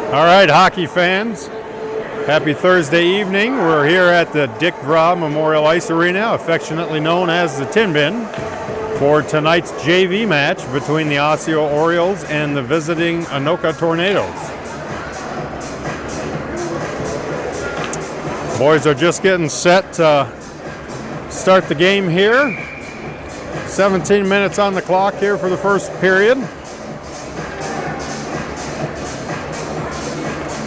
All right, hockey fans, happy Thursday evening. We're here at the Vraa Memorial Ice Arena, affectionately known as the Tin Bin, for tonight's JV match between the Osseo Orioles and the visiting Anoka Tornadoes. Boys are just getting set to start the game here. 17 minutes on the clock here for the first period.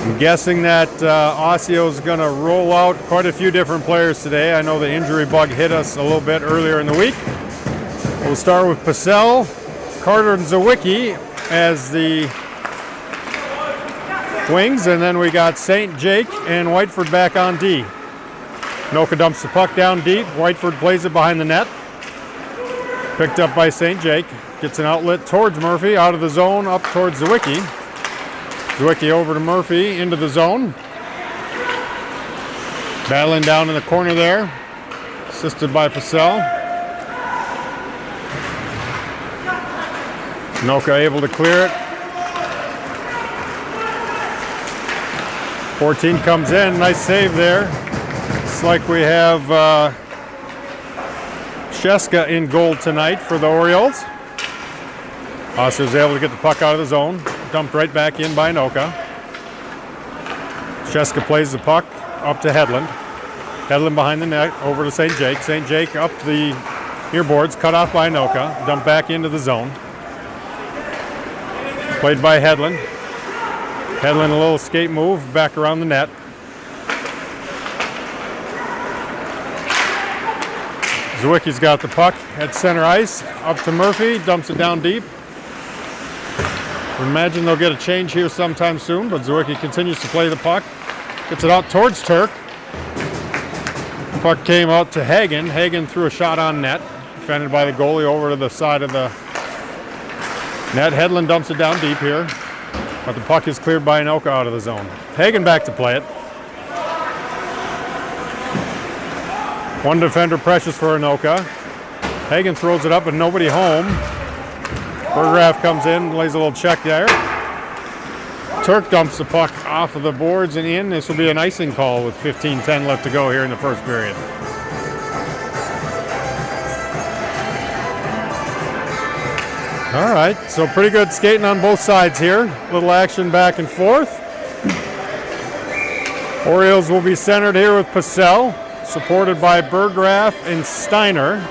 I'm guessing that Osseo's going to roll out quite a few different players today. I know the injury bug hit us a little bit earlier in the week. We'll start with Pacell, Carter, and Zawicki as the wings, and then we got St. Jake and Whiteford back on D. Anoka dumps the puck down deep. Whiteford plays it behind the net. Picked up by St. Jake. Gets an outlet towards Murphy, out of the zone, up towards Zawicki. Zawicki over to Murphy, into the zone. Battling down in the corner there. Assisted by Pacell. Anoka able to clear it. 14 comes in, nice save there. It's like we have Sheska in goal tonight for the Orioles. Osseo's able to get the puck out of the zone. Dumped right back in by Anoka. Sheska plays the puck up to Hedlund. Hedlund behind the net, over to St. Jake. St. Jake up the near boards, cut off by Anoka. Dumped back into the zone. Played by Hedlund. Hedlund a little skate move, back around the net. Zawicki's got the puck at center ice. Up to Murphy, dumps it down deep. Imagine they'll get a change here sometime soon, but Zawicki continues to play the puck. Gets it out towards Turk. Puck came out to Hagen. Hagen threw a shot on net. Defended by the goalie over to the side of the net. Hedlund dumps it down deep here. But the puck is cleared by Anoka out of the zone. Hagen back to play it. One defender pressures for Anoka. Hagen throws it up and nobody home. Berggraf comes in, lays a little check there. Turk dumps the puck off of the boards and in. This will be an icing call with 15:10 left to go here in the first period. All right, so pretty good skating on both sides here. Little action back and forth. Orioles will be centered here with Pacell, supported by Berggraf and Steiner.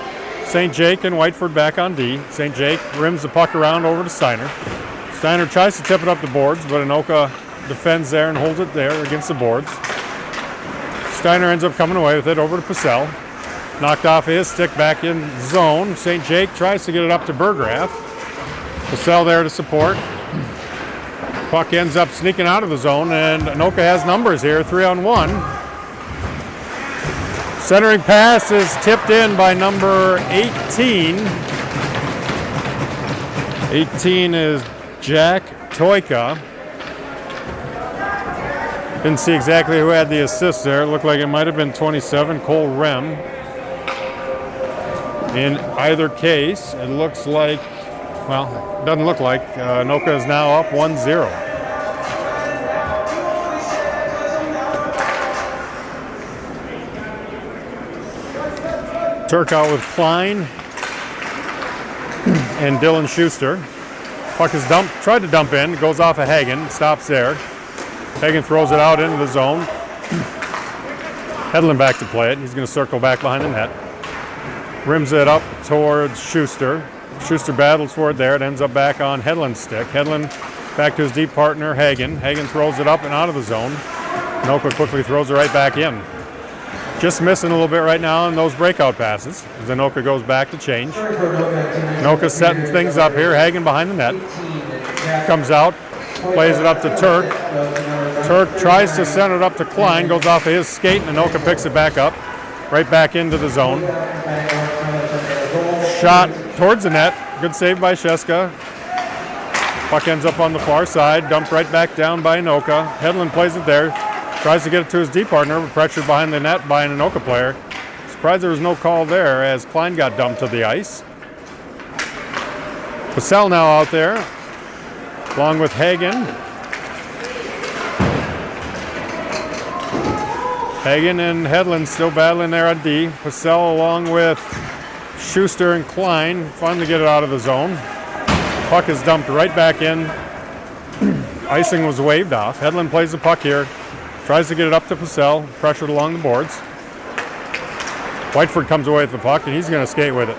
St. Jake and Whiteford back on D. St. Jake rims the puck around over to Steiner. Steiner tries to tip it up the boards, but Anoka defends there and holds it there against the boards. Steiner ends up coming away with it over to Pacell. Knocked off his stick back in zone. St. Jake tries to get it up to Berggraf. Pacell there to support. Puck ends up sneaking out of the zone, and Anoka has numbers here, 3-on-1. Centering pass is tipped in by number 18. 18 is Jack Toyka. Didn't see exactly who had the assist there. It looked like it might have been 27, Cole Rem. In either case, it looks like, well, it doesn't look like. Anoka is now up 1-0. Turk out with Klein and Dylan Schuster. Puck is tried to dump in, goes off of Hagen, stops there. Hagen throws it out into the zone. Hedlund back to play it. He's going to circle back behind the net. Rims it up towards Schuster. Schuster battles for it there. It ends up back on Hedlund's stick. Hedlund back to his deep partner, Hagen. Hagen throws it up and out of the zone. Anoka quickly throws it right back in. Just missing a little bit right now in those breakout passes as Anoka goes back to change. Anoka setting things up here. Hagen behind the net. Comes out, plays it up to Turk. Turk tries to send it up to Klein, goes off of his skate, and Anoka picks it back up, right back into the zone. Shot towards the net. Good save by Sheska. Puck ends up on the far side, dumped right back down by Anoka. Hedlund plays it there. Tries to get it to his D partner, but pressured behind the net by an Anoka player. Surprised there was no call there as Klein got dumped to the ice. Pacell now out there, along with Hagen. Hagen and Hedlund still battling there on D. Purcell along with Schuster and Klein finally get it out of the zone. Puck is dumped right back in. Icing was waved off. Hedlund plays the puck here. Tries to get it up to Purcell. Pressured along the boards. Whiteford comes away with the puck, and he's going to skate with it.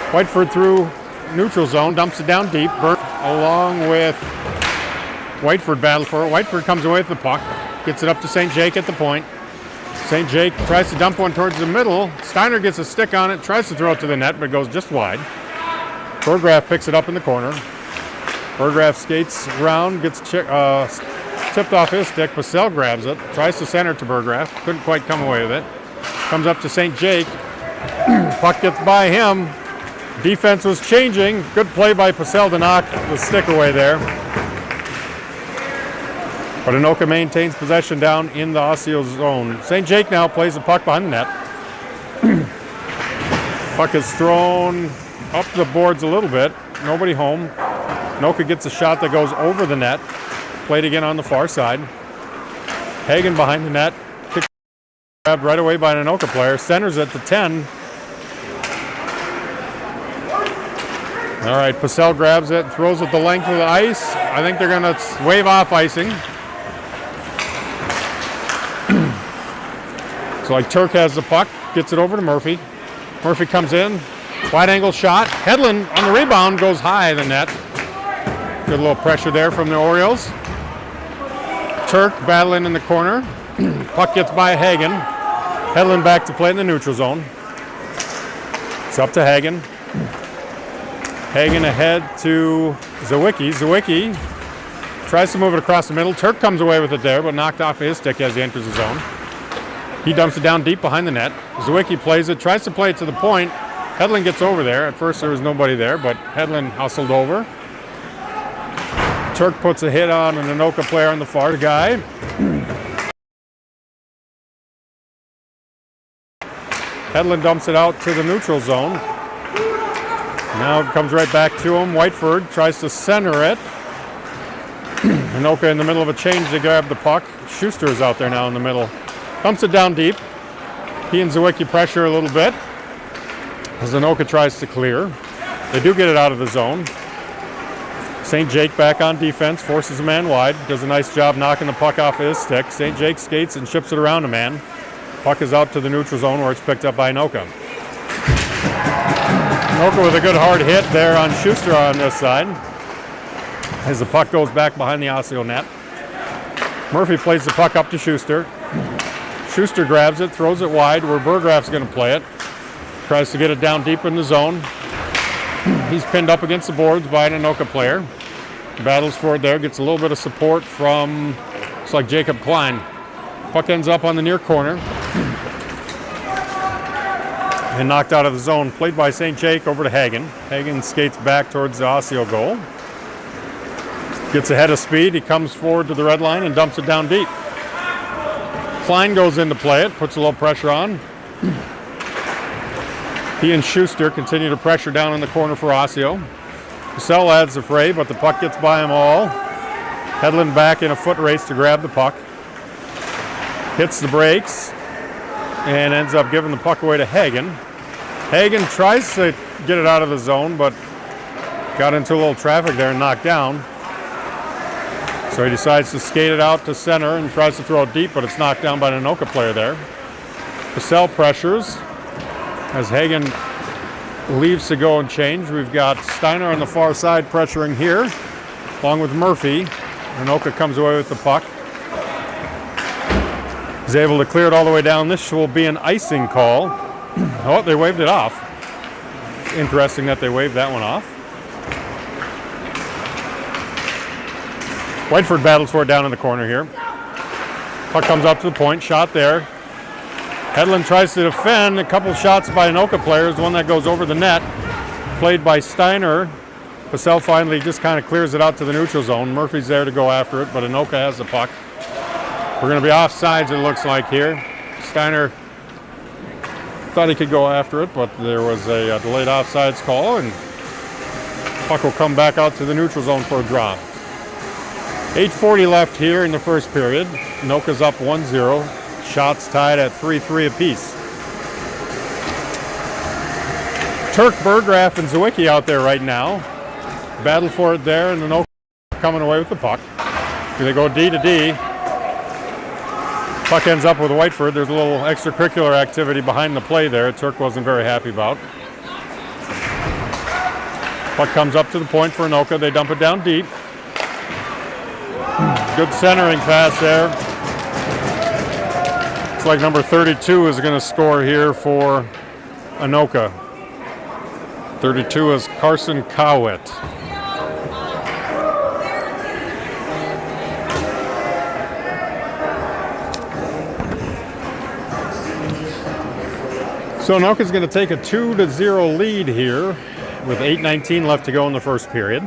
Whiteford through neutral zone, dumps it down deep. Burt along with Whiteford battles for it. Whiteford comes away with the puck. Gets it up to St. Jake at the point. St. Jake tries to dump one towards the middle. Steiner gets a stick on it, tries to throw it to the net, but goes just wide. Burgraff picks it up in the corner. Burgraff skates around, gets tipped off his stick. Purcell grabs it, tries to center it to Burgraff. Couldn't quite come away with it. Comes up to St. Jake. Puck gets by him. Defense was changing. Good play by Purcell to knock the stick away there. But Anoka maintains possession down in the Osseo zone. St. Jake now plays the puck behind the net. Puck is thrown up the boards a little bit. Nobody home. Anoka gets a shot that goes over the net. Played again on the far side. Hagen behind the net. Kick grabbed right away by an Anoka player. Centers it to 10. All right, Purcell grabs it, throws it the length of the ice. I think they're going to wave off icing. So like Turk has the puck, gets it over to Murphy. Murphy comes in, wide angle shot. Hedlund on the rebound goes high the net. Good little pressure there from the Orioles. Turk battling in the corner. Puck gets by Hagen. Hedlund back to play in the neutral zone. It's up to Hagen. Hagen ahead to Zawicki. Zawicki tries to move it across the middle. Turk comes away with it there, but knocked off his stick as he enters the zone. He dumps it down deep behind the net. Zawicki plays it, tries to play it to the point. Hedlund gets over there. At first there was nobody there, but Hedlund hustled over. Turk puts a hit on an Anoka player on the far guy. Hedlund dumps it out to the neutral zone. Now it comes right back to him. Whiteford tries to center it. Anoka in the middle of a change to grab the puck. Schuster is out there now in the middle. Dumps it down deep. He and Zawicki pressure a little bit as Anoka tries to clear. They do get it out of the zone. St. Jake back on defense, forces a man wide. Does a nice job knocking the puck off his stick. St. Jake skates and ships it around a man. Puck is out to the neutral zone where it's picked up by Anoka. Anoka with a good hard hit there on Schuster on this side as the puck goes back behind the Osseo net. Murphy plays the puck up to Schuster. Schuster grabs it, throws it wide where Burgraff's going to play it. Tries to get it down deep in the zone. He's pinned up against the boards by an Anoka player. Battles for it there, gets a little bit of support from, looks like Jacob Klein. Puck ends up on the near corner. And knocked out of the zone. Played by St. Jake over to Hagen. Hagen skates back towards the Osseo goal. Gets ahead of speed. He comes forward to the red line and dumps it down deep. Klein goes in to play it, puts a little pressure on. He and Schuster continue to pressure down in the corner for Osseo. Purcell adds the fray, but the puck gets by them all. Hedlund back in a foot race to grab the puck. Hits the brakes and ends up giving the puck away to Hagen. Hagen tries to get it out of the zone, but got into a little traffic there and knocked down. So he decides to skate it out to center and tries to throw it deep, but it's knocked down by an Anoka player there. Purcell pressures as Hagen leaves to go and change. We've got Steiner on the far side pressuring here, along with Murphy. Anoka comes away with the puck. He's able to clear it all the way down. This will be an icing call. Oh, they waved it off. It's interesting that they waved that one off. Whiteford battles for it down in the corner here. Puck comes up to the point, shot there. Hedlund tries to defend. A couple shots by Anoka players, one that goes over the net. Played by Steiner. Purcell finally just kind of clears it out to the neutral zone. Murphy's there to go after it, but Anoka has the puck. We're going to be offsides, it looks like here. Steiner thought he could go after it, but there was a delayed offsides call, and puck will come back out to the neutral zone for a draw. 8:40 left here in the first period. Anoka's up 1-0. Shots tied at 3-3 apiece. Turk, Berggraf, and Zwicky out there right now. Battle for it there, and Anoka coming away with the puck. They go D to D. Puck ends up with Whiteford. There's a little extracurricular activity behind the play there. Turk wasn't very happy about. Puck comes up to the point for Anoka. They dump it down deep. Good centering pass there. Looks like number 32 is going to score here for Anoka. 32 is Carson Cowett. So Anoka's going to take a 2-0 lead here with 8:19 left to go in the first period.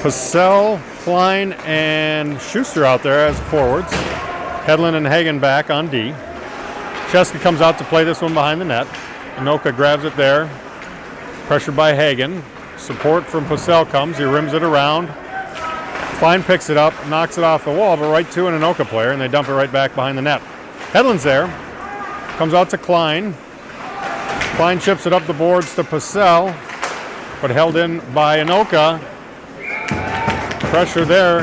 Purcell, Klein, and Schuster out there as forwards. Hedlund and Hagen back on D. Cheska comes out to play this one behind the net. Anoka grabs it there. Pressured by Hagen. Support from Purcell comes. He rims it around. Klein picks it up, knocks it off the wall, but right to an Anoka player, and they dump it right back behind the net. Hedlund's there. Comes out to Klein. Klein chips it up the boards to Purcell, but held in by Anoka. Pressure there.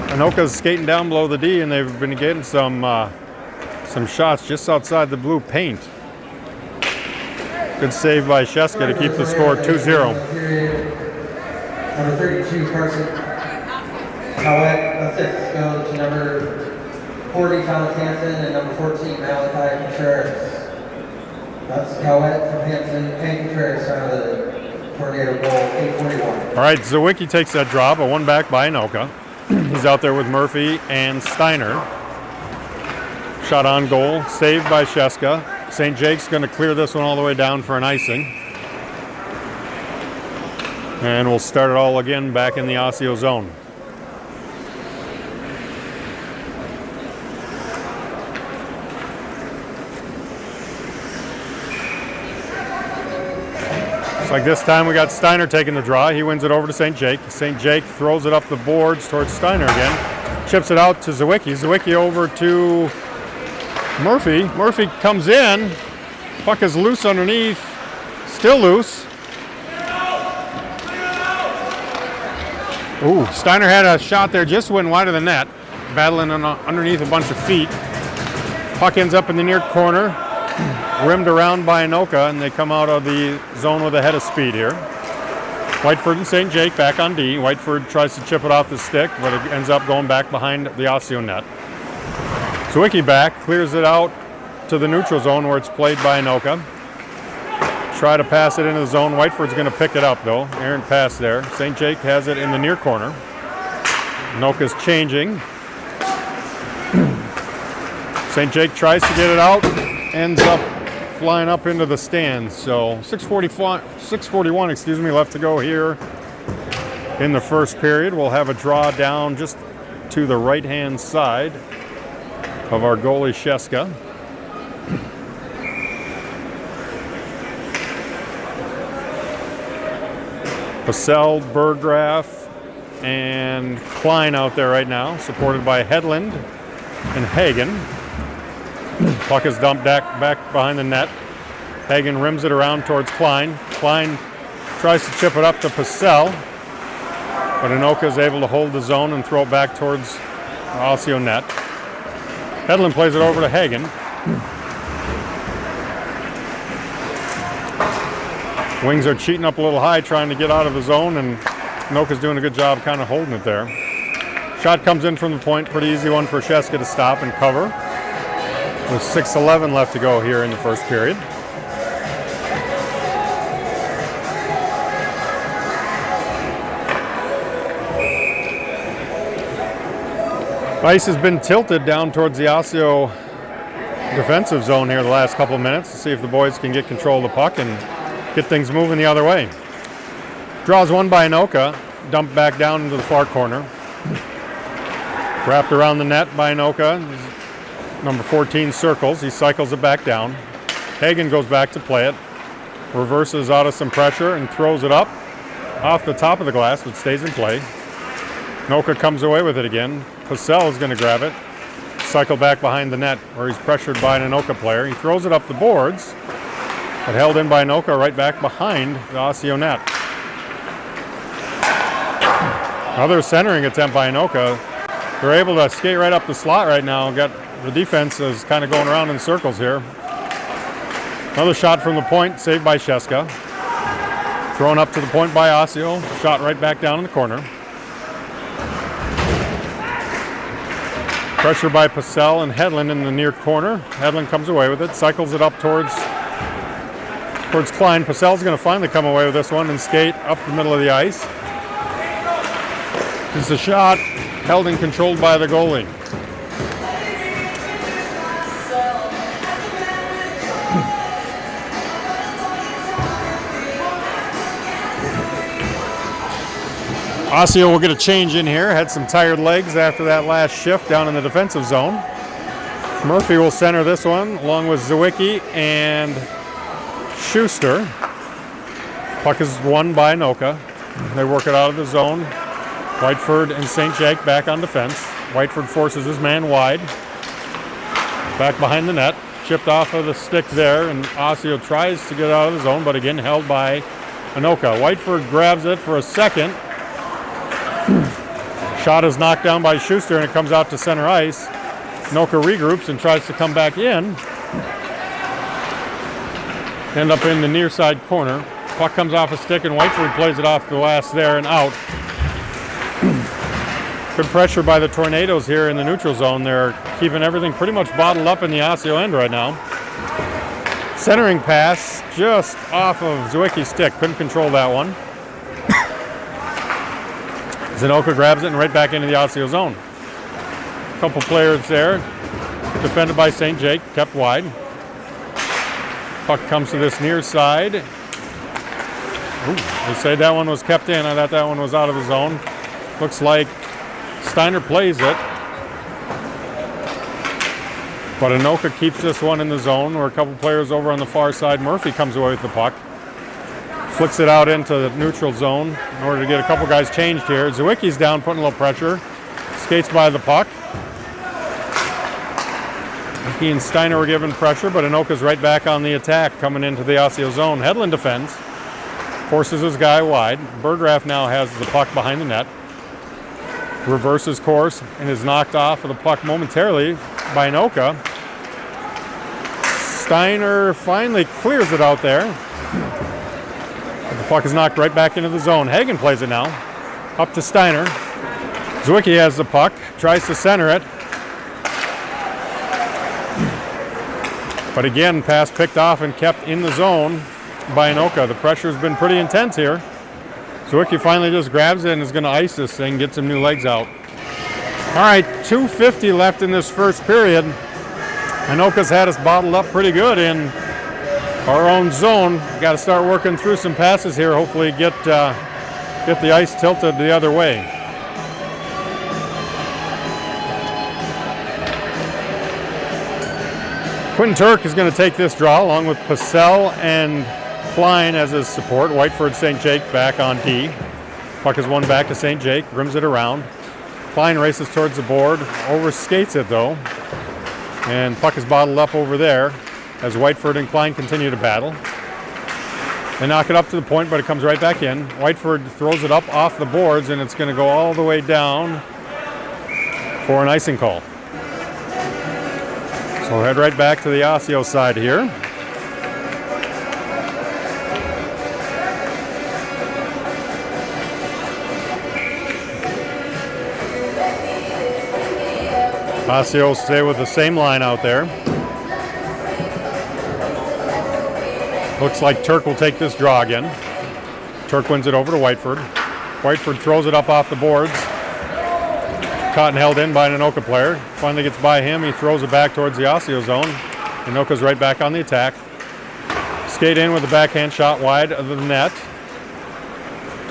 Anoka's skating down below the D, and they've been getting some shots just outside the blue paint. Good save by Cheska to keep the score 2-0. Number 32, Carson Cowett. Assists go to number 40, Thomas Hansen, and number 14, Malachi Contreras. That's Cowett from Hansen and Contreras out of the Tornado goal, 8:41. All right, Zwicky takes that drop, a one back by Anoka. He's out there with Murphy and Steiner. Shot on goal, saved by Cheska. St. Jake's going to clear this one all the way down for an icing. And we'll start it all again back in the Osseo zone. Like this time we got Steiner taking the draw. He wins it over to St. Jake. St. Jake throws it up the boards towards Steiner again. Chips it out to Zwicky. Zwicky over to Murphy. Murphy comes in. Puck is loose underneath. Still loose. Ooh, Steiner had a shot there, just went wide of the net. Battling underneath a bunch of feet. Puck ends up in the near corner. Rimmed around by Anoka, and they come out of the zone with a head of speed here. Whiteford and St. Jake back on D. Whiteford tries to chip it off the stick, but it ends up going back behind the Osseo net. Zwicky back, clears it out to the neutral zone where it's played by Anoka. Try to pass it into the zone. Whiteford's going to pick it up, though. Errant pass there. St. Jake has it in the near corner. Anoka's changing. St. Jake tries to get it out. Ends up flying up into the stands. So 6:41 left to go here in the first period. We'll have a draw down just to the right-hand side of our goalie Cheska. Purcell, Berggraf, and Klein out there right now, supported by Hedlund and Hagen. Puck is dumped back behind the net. Hagen rims it around towards Klein. Klein tries to chip it up to Purcell, but Anoka is able to hold the zone and throw it back towards the Osseo net. Hedlund plays it over to Hagen. Wings are cheating up a little high, trying to get out of the zone, and Anoka's doing a good job kind of holding it there. Shot comes in from the point, pretty easy one for Cheska to stop and cover. With 6:11 left to go here in the first period. Ice has been tilted down towards the Osseo defensive zone here the last couple of minutes to see if the boys can get control of the puck and get things moving the other way. Draws one by Anoka, dumped back down into the far corner. Wrapped around the net by Anoka. Number 14 circles. He cycles it back down. Hagen goes back to play it. Reverses out of some pressure and throws it up off the top of the glass, but stays in play. Anoka comes away with it again. Purcell is going to grab it. Cycle back behind the net where he's pressured by an Anoka player. He throws it up the boards, but held in by Anoka right back behind the Osseo net. Another centering attempt by Anoka. They're able to skate right up the slot right now. The defense is kind of going around in circles here. Another shot from the point, saved by Sheska. Thrown up to the point by Osseo. Shot right back down in the corner. Pressure by Purcell and Hedlund in the near corner. Hedlund comes away with it, cycles it up towards Klein. Purcell's going to finally come away with this one and skate up the middle of the ice. It's a shot held and controlled by the goalie. Osseo will get a change in here. Had some tired legs after that last shift down in the defensive zone. Murphy will center this one along with Zwicky and Schuster. Puck is won by Anoka. They work it out of the zone. Whiteford and St. Jake back on defense. Whiteford forces his man wide. Back behind the net. Chipped off of the stick there, and Osseo tries to get out of the zone, but again held by Anoka. Whiteford grabs it for a second. Shot is knocked down by Schuster, and it comes out to center ice. Anoka regroups and tries to come back in. End up in the near side corner. Puck comes off a stick, and Whiteford plays it off the glass there and out. Good pressure by the Tornadoes here in the neutral zone. They're keeping everything pretty much bottled up in the Osseo end right now. Centering pass just off of Zwicky's stick. Couldn't control that one. Anoka grabs it and right back into the Osseo zone. A couple players there. Defended by St. Jake. Kept wide. Puck comes to this near side. Ooh, they say that one was kept in. I thought that one was out of the zone. Looks like Steiner plays it. But Anoka keeps this one in the zone. Where a couple players over on the far side. Murphy comes away with the puck. Flicks it out into the neutral zone in order to get a couple guys changed here. Zwicky's down, putting a little pressure. Skates by the puck. He and Steiner were given pressure, but Anoka's right back on the attack coming into the Osseo zone. Hedlund defends. Forces his guy wide. Berggraf now has the puck behind the net. Reverses course and is knocked off of the puck momentarily by Anoka. Steiner finally clears it out there. But the puck is knocked right back into the zone. Hagen plays it now. Up to Steiner. Zwicky has the puck. Tries to center it. But again, pass picked off and kept in the zone by Anoka. The pressure's been pretty intense here. Zwicky finally just grabs it and is going to ice this thing, get some new legs out. All right, 2:50 left in this first period. Anoka's had us bottled up pretty good in our own zone. Got to start working through some passes here. Hopefully get the ice tilted the other way. Quentin Turk is going to take this draw along with Purcell and Klein as his support. Whiteford, St. Jake back on D. Puck is won back to St. Jake, rims it around. Klein races towards the board, overskates it though. And puck is bottled up over there as Whiteford and Klein continue to battle. They knock it up to the point, but it comes right back in. Whiteford throws it up off the boards, and it's going to go all the way down for an icing call. So we'll head right back to the Osseo side here. Osseo stay with the same line out there. Looks like Turk will take this draw again. Turk wins it over to Whiteford. Whiteford throws it up off the boards. Caught and held in by an Anoka player. Finally gets by him. He throws it back towards the Osseo zone. Anoka's right back on the attack. Skate in with a backhand shot wide of the net.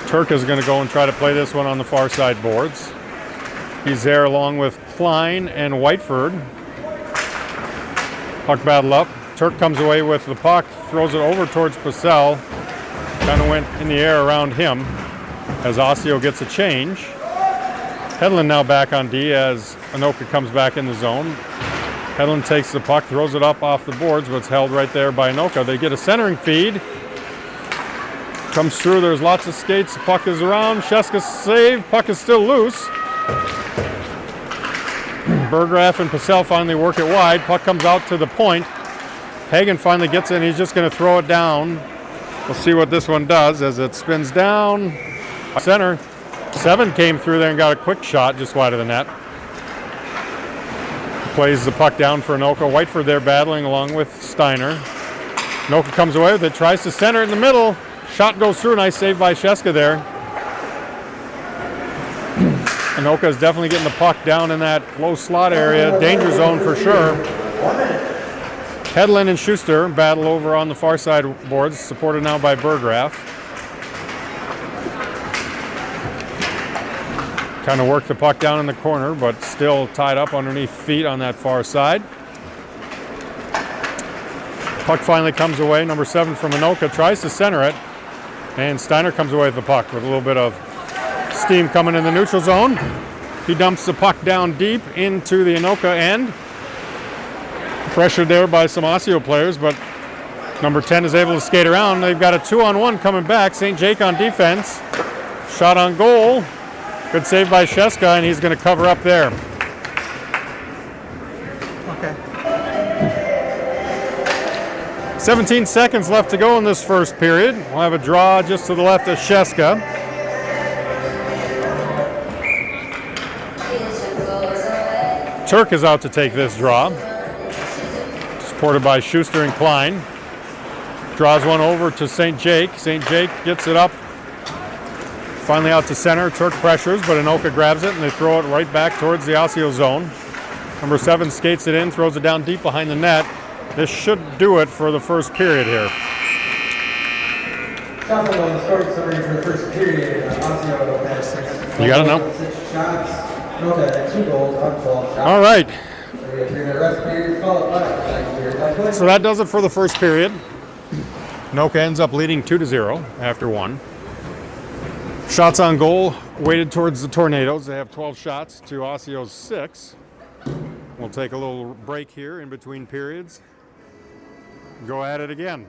Turk is going to go and try to play this one on the far side boards. He's there along with Klein and Whiteford. Puck battle up. Turk comes away with the puck, throws it over towards Purcell. Kind of went in the air around him as Osseo gets a change. Hedlund now back on D as Anoka comes back in the zone. Hedlund takes the puck, throws it up off the boards, but it's held right there by Anoka. They get a centering feed. Comes through, there's lots of skates. The puck is around. Sheska's save. Puck is still loose. Berggraf and Pacell finally work it wide. Puck comes out to the point. Hagen finally gets it, and he's just going to throw it down. We'll see what this one does as it spins down. Center. 7 came through there and got a quick shot just wide of the net. Plays the puck down for Anoka. Whiteford there battling along with Steiner. Anoka comes away with it, tries to center it in the middle. Shot goes through, nice save by Sheska there. Anoka is definitely getting the puck down in that low slot area. Danger zone for sure. Hedlund and Schuster battle over on the far side boards, supported now by Berggraf. Kind of work the puck down in the corner, but still tied up underneath feet on that far side. Puck finally comes away. Number 7 from Anoka tries to center it. And Steiner comes away with the puck with a little bit of steam coming in the neutral zone. He dumps the puck down deep into the Anoka end. Pressured there by some Osseo players, but number 10 is able to skate around. They've got a 2-on-1 coming back. St. Jake on defense. Shot on goal. Good save by Sheska, and he's going to cover up there. Okay. 17 seconds left to go in this first period. We'll have a draw just to the left of Sheska. Turk is out to take this draw. Supported by Schuster and Klein. Draws one over to St. Jake. St. Jake gets it up. Finally out to center. Turk pressures, but Anoka grabs it and they throw it right back towards the Osseo zone. Number 7 skates it in, throws it down deep behind the net. This should do it for the first period here. Shuffle on the scoring summary for the first period. Osseo has 6 You got it now? shots. Anoka had 2 goals on 12 shots. All right. So that does it for the first period. Anoka ends up leading 2-0 after 1. Shots on goal weighted towards the Tornadoes. They have 12 shots to Osseo's 6. We'll take a little break here in between periods. Go at it again.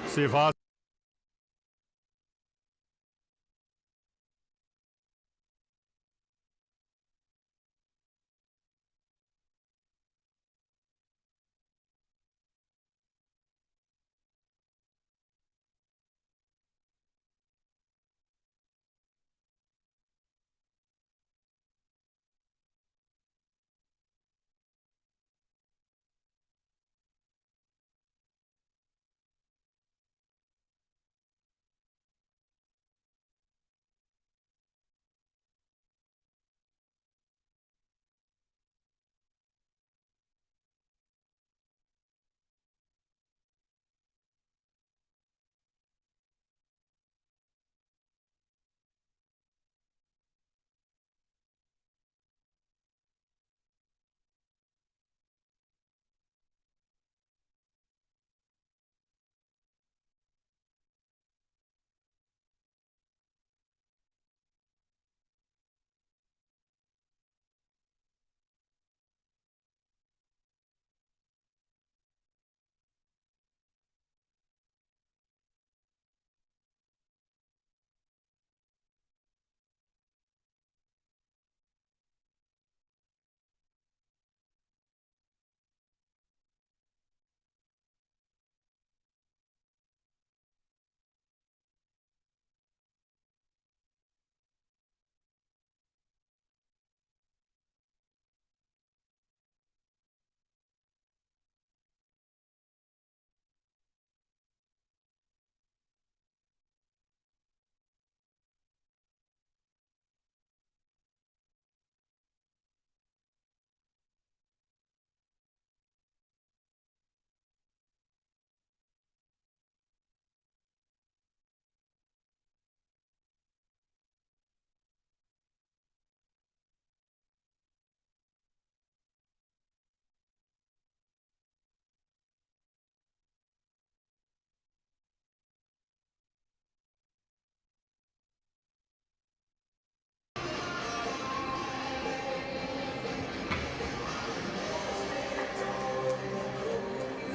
See if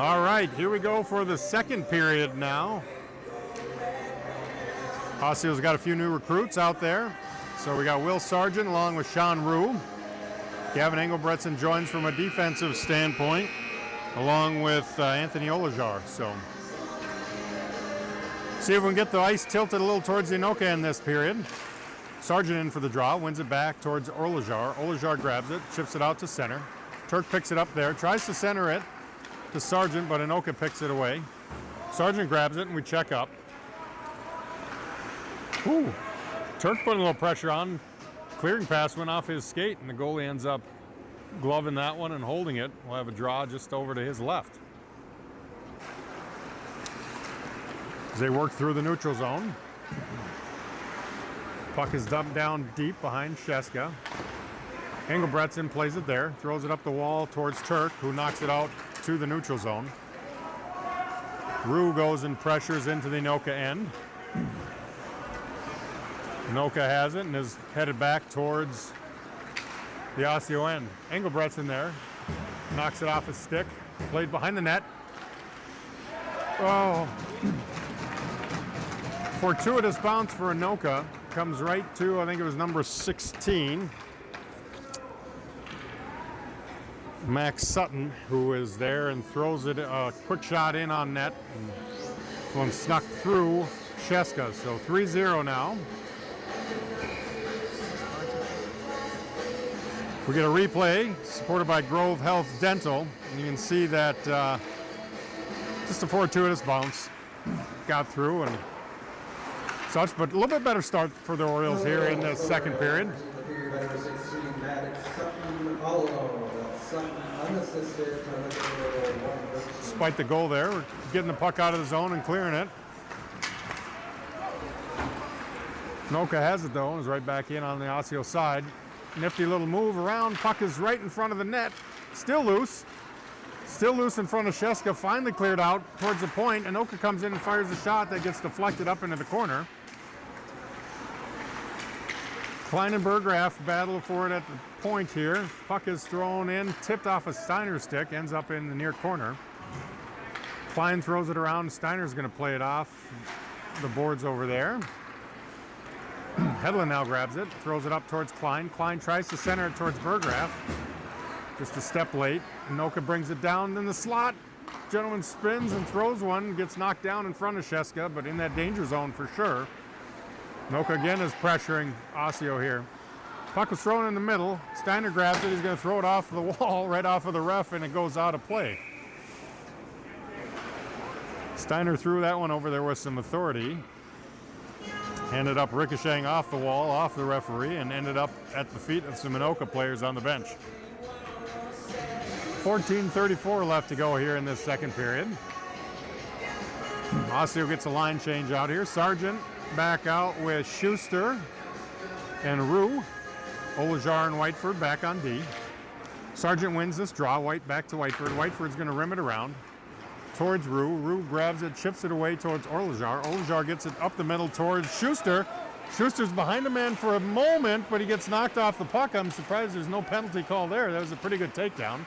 All right, here we go for the second period now. Osseo's got a few new recruits out there. So we got Will Sargent along with Sean Rue. Gavin Engelbretson joins from a defensive standpoint, along with Anthony Olajar. So see if we can get the ice tilted a little towards the Anoka in this period. Sargent in for the draw, wins it back towards Olajar. Olajar grabs it, chips it out to center. Turk picks it up there, tries to center it to Sargent, but Anoka picks it away. Sargent grabs it, and we check up. Ooh. Turk putting a little pressure on. Clearing pass went off his skate, and the goalie ends up gloving that one and holding it. We'll have a draw just over to his left. As they work through the neutral zone. Puck is dumped down deep behind Sheska. Engelbretson plays it there, throws it up the wall towards Turk, who knocks it out to the neutral zone. Rue goes and pressures into the Anoka end. Anoka has it and is headed back towards the Osseo end. Engelbretson there, knocks it off his stick, played behind the net. Oh. Fortuitous bounce for Anoka, comes right to, I think it was number 16. Max Sutton, who is there and throws it a quick shot in on net. And one snuck through Sheska, so 3-0 now. We get a replay supported by Grove Health Dental, and you can see that just a fortuitous bounce got through and such, but a little bit better start for the Orioles here in the second period. Despite the goal there, we're getting the puck out of the zone and clearing it. Anoka has it though, is right back in on the Osseo side. Nifty little move around, puck is right in front of the net. Still loose in front of Sheska, finally cleared out towards the point. Anoka comes in and fires a shot that gets deflected up into the corner. Klein and Bergraff battle for it at the point here. Puck is thrown in, tipped off a Steiner stick, ends up in the near corner. Klein throws it around, Steiner's going to play it off the boards over there. Hedlund now grabs it, throws it up towards Klein. Klein tries to center it towards Bergraff. Just a step late. Anoka brings it down in the slot. Gentleman spins and throws one, gets knocked down in front of Sheska, but in that danger zone for sure. Anoka again is pressuring Osseo here. Puck was thrown in the middle. Steiner grabs it. He's going to throw it off the wall, right off of the ref, and it goes out of play. Steiner threw that one over there with some authority. Ended up ricocheting off the wall, off the referee, and ended up at the feet of some Anoka players on the bench. 14:34 left to go here in this second period. Osseo gets a line change out here. Sargent back out with Schuster and Rue. Olajar and Whiteford back on D. Sargent wins this draw. White back to Whiteford. Whiteford's going to rim it around towards Rue. Rue grabs it, chips it away towards Olajar. Olajar gets it up the middle towards Schuster. Schuster's behind the man for a moment, but he gets knocked off the puck. I'm surprised there's no penalty call there. That was a pretty good takedown.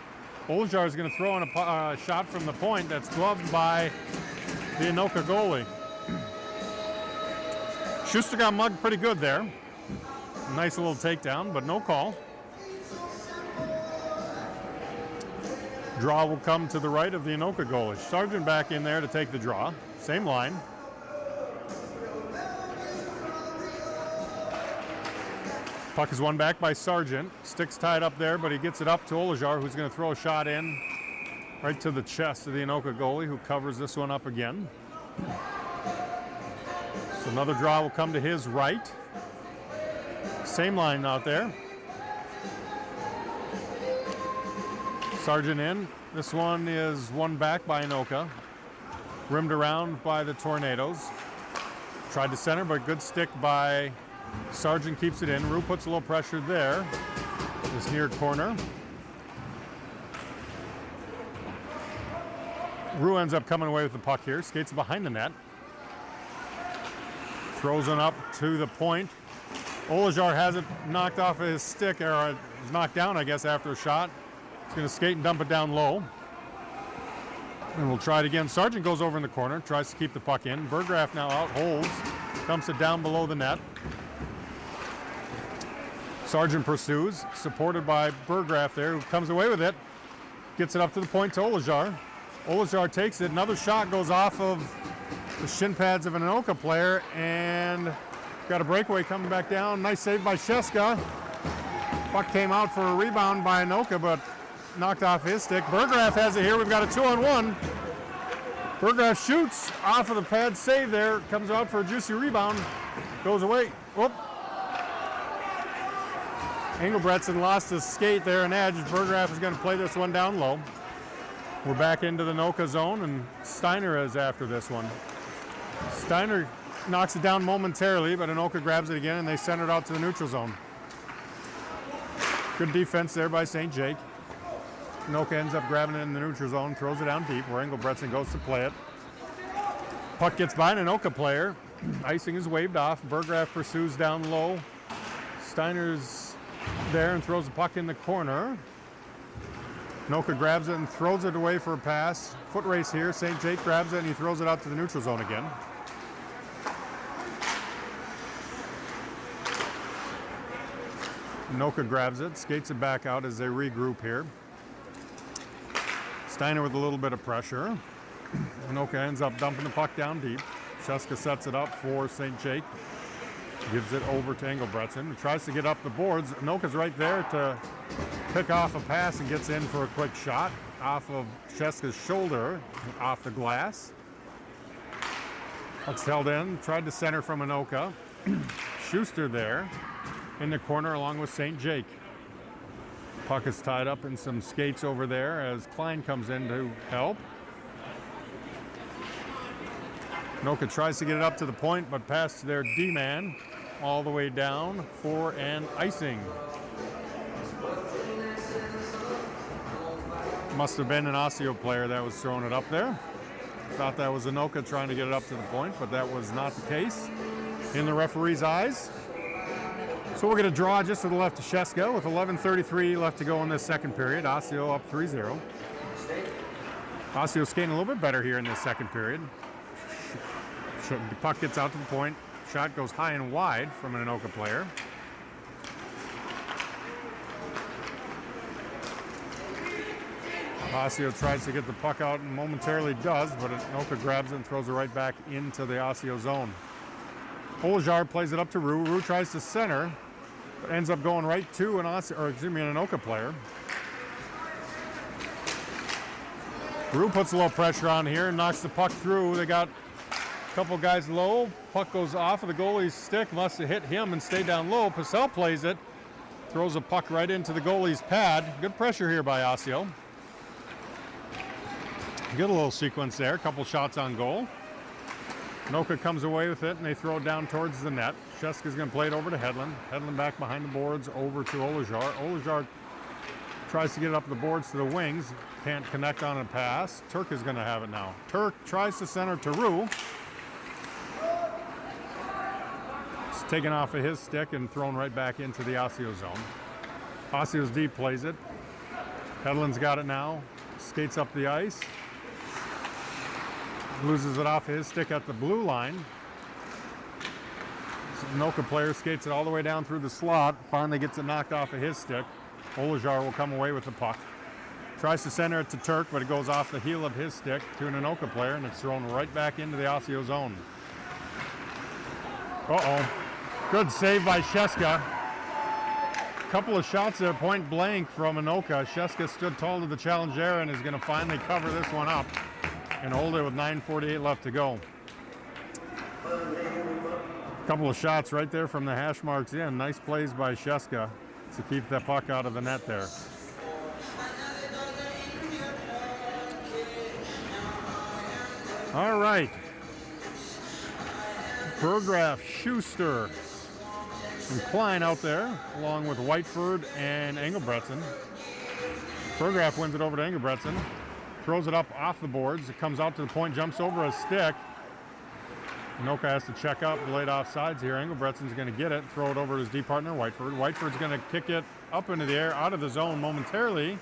Olajar is going to throw in a shot from the point that's gloved by the Anoka goalie. Schuster got mugged pretty good there. Nice little takedown, but no call. Draw will come to the right of the Anoka goalie. Sargent back in there to take the draw. Same line. Puck is won back by Sargent. Stick's tied up there, but he gets it up to Olajar, who's going to throw a shot in right to the chest of the Anoka goalie, who covers this one up again. So another draw will come to his right. Same line out there. Sargent in. This one is won back by Anoka. Rimmed around by the Tornadoes. Tried to center, but good stick by Sargent, keeps it in. Rue puts a little pressure there. This near corner. Rue ends up coming away with the puck here. Skates behind the net. Throws it up to the point. Olajar has it knocked off of his stick, or is knocked down, I guess, after a shot. He's going to skate and dump it down low. And we'll try it again. Sargent goes over in the corner, tries to keep the puck in. Burgraff now out, holds, dumps it down below the net. Sargent pursues, supported by Burgraff there, who comes away with it. Gets it up to the point to Olajar. Olajar takes it. Another shot goes off of the shin pads of an Anoka player, and got a breakaway coming back down. Nice save by Sheska. Puck came out for a rebound by Anoka, but knocked off his stick. Burgraff has it here. We've got a 2-on-1. Burgraff shoots off of the pad save there. Comes out for a juicy rebound. Goes away. Whoop. Engelbretson lost his skate there and edge. Burgraff is going to play this one down low. We're back into the Anoka zone, and Steiner is after this one. Steiner knocks it down momentarily, but Anoka grabs it again, and they send it out to the neutral zone. Good defense there by St. Jake. Anoka ends up grabbing it in the neutral zone, throws it down deep where Engelbretson goes to play it. Puck gets by an Anoka player. Icing is waved off. Burgraff pursues down low. Steiner's there and throws the puck in the corner. Anoka grabs it and throws it away for a pass. Foot race here. St. Jake grabs it and he throws it out to the neutral zone again. Anoka grabs it, skates it back out as they regroup here. Steiner with a little bit of pressure. Anoka ends up dumping the puck down deep. Sheska sets it up for St. Jake. Gives it over to Engelbretson. He tries to get up the boards. Anoka's right there to pick off a pass and gets in for a quick shot off of Sheska's shoulder, off the glass. Puck's held in. Tried to center from Anoka. Schuster there in the corner along with St. Jake. Puck is tied up in some skates over there as Klein comes in to help. Anoka tries to get it up to the point, but past their D-man all the way down for an icing. Must have been an Osseo player that was throwing it up there. Thought that was Anoka trying to get it up to the point, but that was not the case in the referee's eyes. So we're going to draw just to the left of Sheska with 11:33 left to go in this second period. Osseo up 3-0. Osseo skating a little bit better here in this second period. The puck gets out to the point. Shot goes high and wide from an Anoka player. Osseo tries to get the puck out and momentarily does, but Anoka grabs it and throws it right back into the Osseo zone. Olajar plays it up to Rue. Rue tries to center, but ends up going right to an Anoka player. Rue puts a little pressure on here and knocks the puck through. They got a couple guys low. Puck goes off of the goalie's stick. Must have hit him and stayed down low. Purcell plays it. Throws a puck right into the goalie's pad. Good pressure here by Osseo. Good little sequence there. A couple shots on goal. Anoka comes away with it, and they throw it down towards the net. Sheska's going to play it over to Hedlund. Hedlund back behind the boards over to Olajar. Olajar tries to get it up the boards to the wings. Can't connect on a pass. Turk is going to have it now. Turk tries to center to Rue. It's taken off of his stick and thrown right back into the Osseo zone. Osseo's D plays it. Hedlund's got it now. Skates up the ice. Loses it off his stick at the blue line. So Anoka player skates it all the way down through the slot. Finally gets it knocked off of his stick. Olajar will come away with the puck. Tries to center it to Turk, but it goes off the heel of his stick to an Anoka player, and it's thrown right back into the Osseo zone. Uh-oh. Good save by Sheska. Couple of shots there, point blank from Anoka. Sheska stood tall to the challenge there and is going to finally cover this one up and hold it with 9:48 left to go. Couple of shots right there from the hash marks in. Nice plays by Sheska to keep that puck out of the net there. All right. Burgraff, Schuster, and Klein out there, along with Whiteford and Engelbretson. Burgraff wins it over to Engelbretson. Throws it up off the boards. It comes out to the point, jumps over a stick. Anoka has to check up, laid off sides here. Engelbretson's going to get it, throw it over to his D partner, Whiteford. Whiteford's going to kick it up into the air, out of the zone momentarily.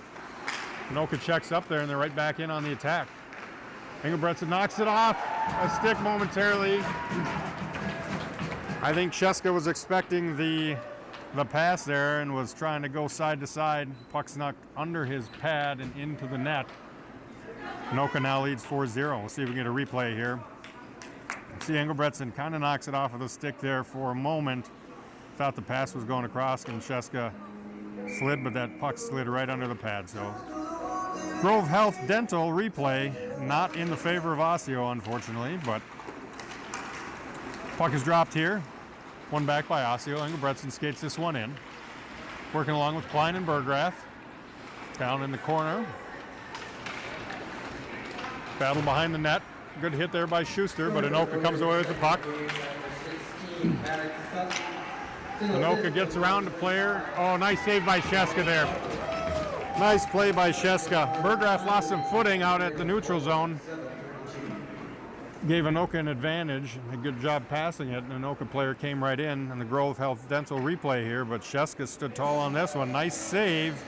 Anoka checks up there, and they're right back in on the attack. Engelbretson knocks it off a stick momentarily. I think Sheska was expecting the pass there and was trying to go side to side. Puck snuck under his pad and into the net. Anoka now leads 4-0. We'll see if we can get a replay here. See, Engelbretson kind of knocks it off of the stick there for a moment. Thought the pass was going across and Sheska slid, but that puck slid right under the pad. So Grove Health Dental replay, not in the favor of Osseo, unfortunately, but puck is dropped here. One back by Osseo. Engelbretson skates this one in. Working along with Klein and Berggraf. Down in the corner. Battle behind the net. Good hit there by Schuster, but Anoka comes away with the puck. Anoka gets around the player. Oh, nice save by Sheska there. Nice play by Sheska. Berggraf lost some footing out at the neutral zone. Gave Anoka an advantage. A good job passing it. An Anoka player came right in the Grove Health Dental replay here, but Sheska stood tall on this one. Nice save.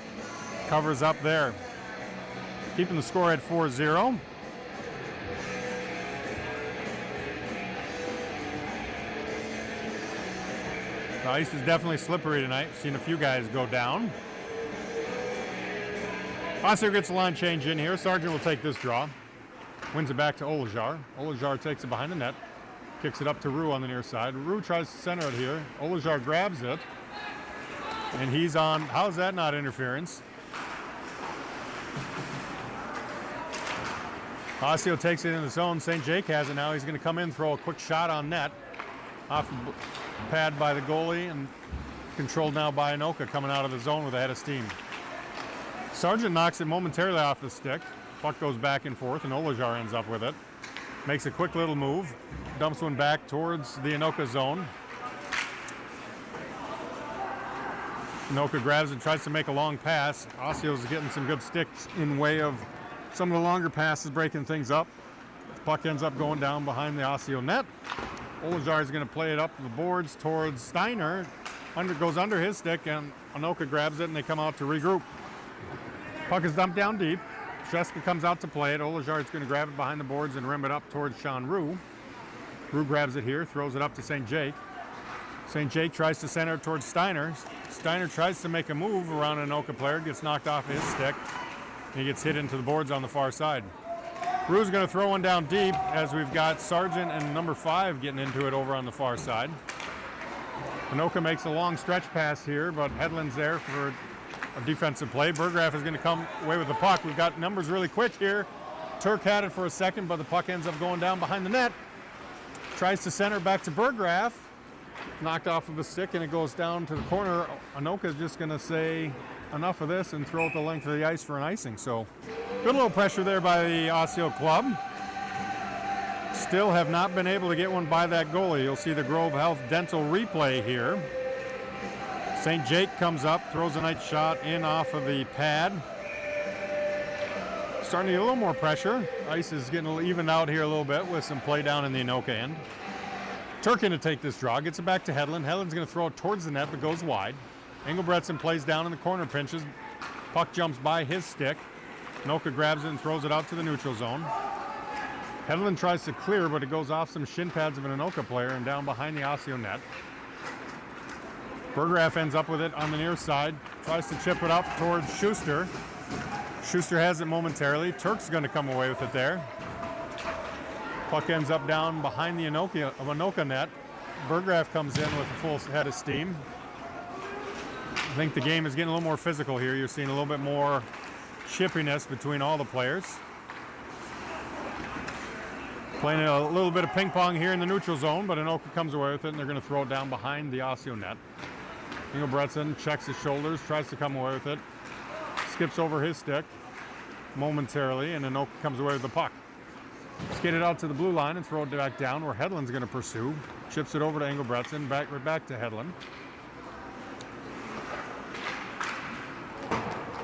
Covers up there. Keeping the score at 4-0. The ice is definitely slippery tonight. Seen a few guys go down. Osseo gets a line change in here. Sargent will take this draw. Wins it back to Olajar. Olajar takes it behind the net. Kicks it up to Rue on the near side. Rue tries to center it here. Olajar grabs it. And he's on. How's that not interference? Osseo takes it in the zone. St. Jake has it now. He's going to come in, throw a quick shot on net. Off the pad by the goalie and controlled now by Anoka coming out of the zone with a head of steam. Sargent knocks it momentarily off the stick. Puck goes back and forth and Olajar ends up with it. Makes a quick little move. Dumps one back towards the Anoka zone. Anoka grabs and tries to make a long pass. Osseo's getting some good sticks in way of some of the longer passes, breaking things up. The puck ends up going down behind the Osseo net. Olajar is going to play it up the boards towards Steiner. Goes under his stick, and Anoka grabs it, and they come out to regroup. Puck is dumped down deep. Sheska comes out to play it. Olajar is going to grab it behind the boards and rim it up towards Sean Rue. Rue grabs it here, throws it up to St. Jake. St. Jake tries to center it towards Steiner. Steiner tries to make a move around an Anoka player, gets knocked off his stick, and he gets hit into the boards on the far side. Rue's going to throw one down deep as we've got Sargent and number 5 getting into it over on the far side. Anoka makes a long stretch pass here, but Hedlund's there for a defensive play. Berggraf is going to come away with the puck. We've got numbers really quick here. Turk had it for a second, but the puck ends up going down behind the net. Tries to center back to Berggraf. Knocked off of the stick, and it goes down to the corner. Anoka is just going to say enough of this and throw it the length of the ice for an icing. So good little pressure there by the Osseo club. Still have not been able to get one by that goalie. You'll see the Grove Health Dental replay here. St. Jake comes up, throws a nice shot in off of the pad. Starting to get a little more pressure. Ice is getting evened out here a little bit with some play down in the Anoka end. Turkin to take this draw, gets it back to Hedlund. Hedlund's going to throw it towards the net, but goes wide. Engelbretson plays down in the corner pinches. Puck jumps by his stick. Anoka grabs it and throws it out to the neutral zone. Hedlund tries to clear, but it goes off some shin pads of an Anoka player and down behind the Osseo net. Berggraf ends up with it on the near side. Tries to chip it up towards Schuster. Schuster has it momentarily. Turk's going to come away with it there. Puck ends up down behind the Anoka net. Berggraf comes in with a full head of steam. I think the game is getting a little more physical here. You're seeing a little bit more chippiness between all the players. Playing a little bit of ping pong here in the neutral zone, but Anoka comes away with it, and they're going to throw it down behind the Osseo net. Engelbretson checks his shoulders, tries to come away with it. Skips over his stick momentarily, and Anoka comes away with the puck. Skate it out to the blue line and throw it back down where Hedlund's going to pursue. Chips it over to Engelbretson, back to Hedlund.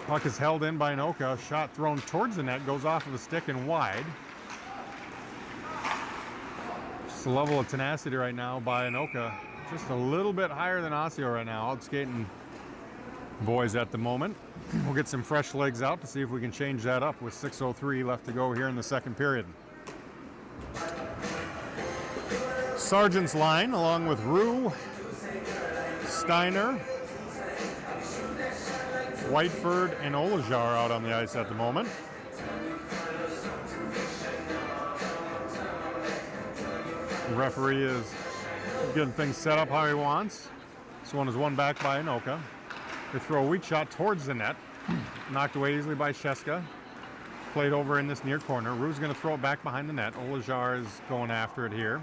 Puck is held in by Anoka. Shot thrown towards the net, goes off of the stick and wide. Just a level of tenacity right now by Anoka. Just a little bit higher than Osseo right now. Out skating boys at the moment. We'll get some fresh legs out to see if we can change that up with 6:03 left to go here in the second period. Sargent's line, along with Rue, Steiner, Whiteford, and Olajar out on the ice at the moment. The referee is getting things set up how he wants. This one is won back by Anoka. They throw a weak shot towards the net. Knocked away easily by Sheska. Played over in this near corner. Rue's going to throw it back behind the net. Olajar is going after it here.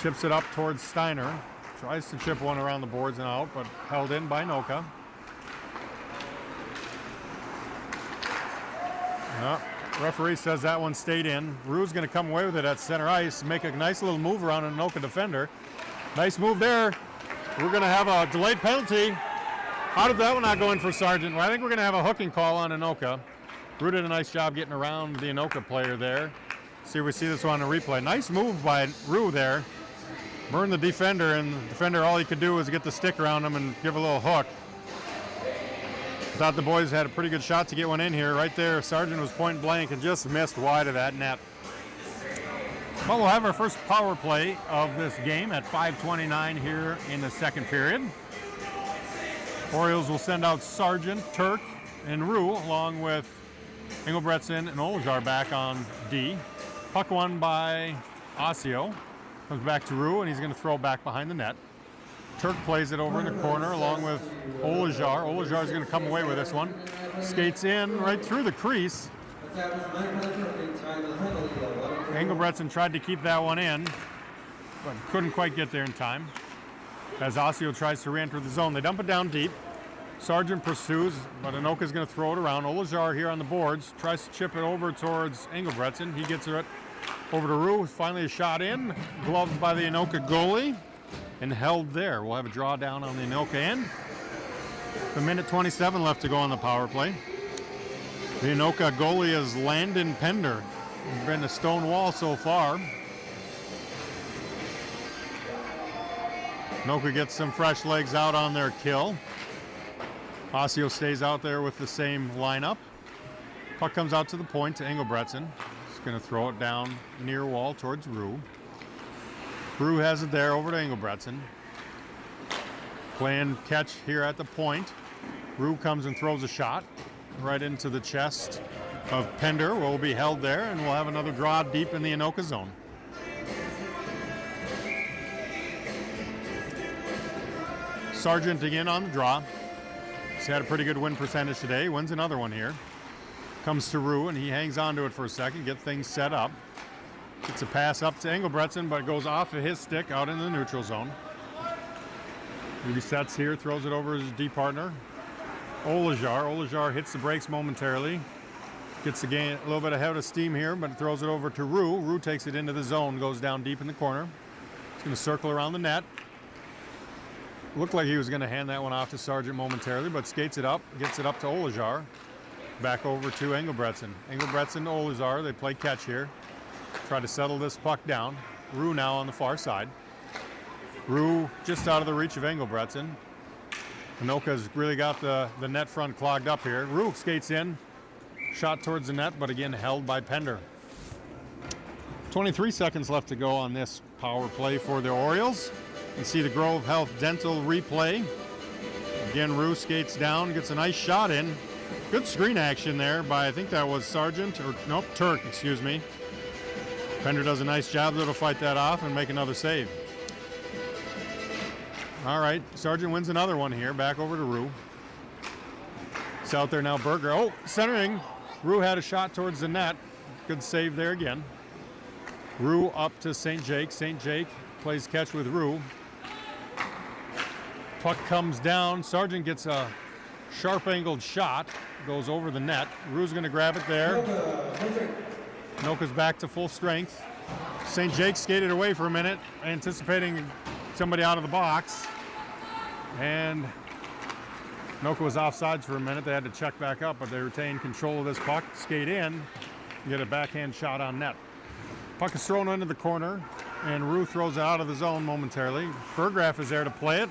Chips it up towards Steiner. Tries to chip one around the boards and out, but held in by Anoka. Referee says that one stayed in. Rue's going to come away with it at center ice, make a nice little move around an Anoka defender. Nice move there. We're going to have a delayed penalty. How did that one not go in for Sargent? Well, I think we're going to have a hooking call on Anoka. Rue did a nice job getting around the Anoka player there. See if we see this one on a replay. Nice move by Rue there. Burned the defender, and the defender, all he could do was get the stick around him and give a little hook. Thought the boys had a pretty good shot to get one in here. Right there, Sargent was point blank and just missed wide of that net. Well, we'll have our first power play of this game at 5:29 here in the second period. Orioles will send out Sargent, Turk, and Rue, along with Engelbretson and Olajar back on D. Puck won by Osseo. Comes back to Rue, and he's going to throw back behind the net. Turk plays it over in the corner along with Olajar. Olajar is going to come away with this one. Skates in right through the crease. Engelbretson tried to keep that one in, but couldn't quite get there in time. As Osseo tries to re-enter the zone, they dump it down deep. Sargent pursues, but Anoka's going to throw it around. Olajar here on the boards, tries to chip it over towards Engelbretson. He gets it over to Rue. Finally a shot in, gloved by the Anoka goalie, and held there. We'll have a draw down on the Anoka end. A minute 27 left to go on the power play. The Anoka goalie is Landon Pender. He's been a stone wall so far. Anoka gets some fresh legs out on their kill. Osseo stays out there with the same lineup. Puck comes out to the point to Engelbretson. He's going to throw it down near wall towards Rue. Rue has it there over to Engelbretson. Playing catch here at the point. Rue comes and throws a shot right into the chest of Pender. Will be held there, and we'll have another draw deep in the Anoka zone. Sargent again on the draw. He's had a pretty good win percentage today. Wins another one here. Comes to Rue, and he hangs on to it for a second, get things set up. Gets a pass up to Engelbretson, but it goes off of his stick out in the neutral zone. He resets here, throws it over his D partner, Olajar. Olajar hits the brakes momentarily. Gets the game a little bit ahead of steam here, but throws it over to Rue. Rue takes it into the zone, goes down deep in the corner. He's going to circle around the net. Looked like he was going to hand that one off to Sargent momentarily, but skates it up, gets it up to Olajar. Back over to Engelbretson. Engelbretson to Olajar, they play catch here. Try to settle this puck down. Rue now on the far side. Rue just out of the reach of Engelbretson. Anoka's really got the net front clogged up here. Rue skates in, shot towards the net, but again held by Pender. 23 seconds left to go on this power play for the Orioles. You can see the Grove Health Dental replay. Again, Rue skates down, gets a nice shot in. Good screen action there by, I think that was Sargent, or nope, Turk, excuse me. Pender does a nice job though to fight that off and make another save. All right, Sargent wins another one here, back over to Rue. It's out there now, Berger. Oh, centering. Rue had a shot towards the net. Good save there again. Rue up to St. Jake. St. Jake plays catch with Rue. Puck comes down. Sargent gets a sharp-angled shot. Goes over the net. Rue's going to grab it there. Anoka's back to full strength. St. Jake skated away for a minute, anticipating somebody out of the box. And Anoka was offsides for a minute. They had to check back up, but they retained control of this puck. Skate in, get a backhand shot on net. Puck is thrown into the corner, and Rue throws it out of the zone momentarily. Berggraf is there to play it.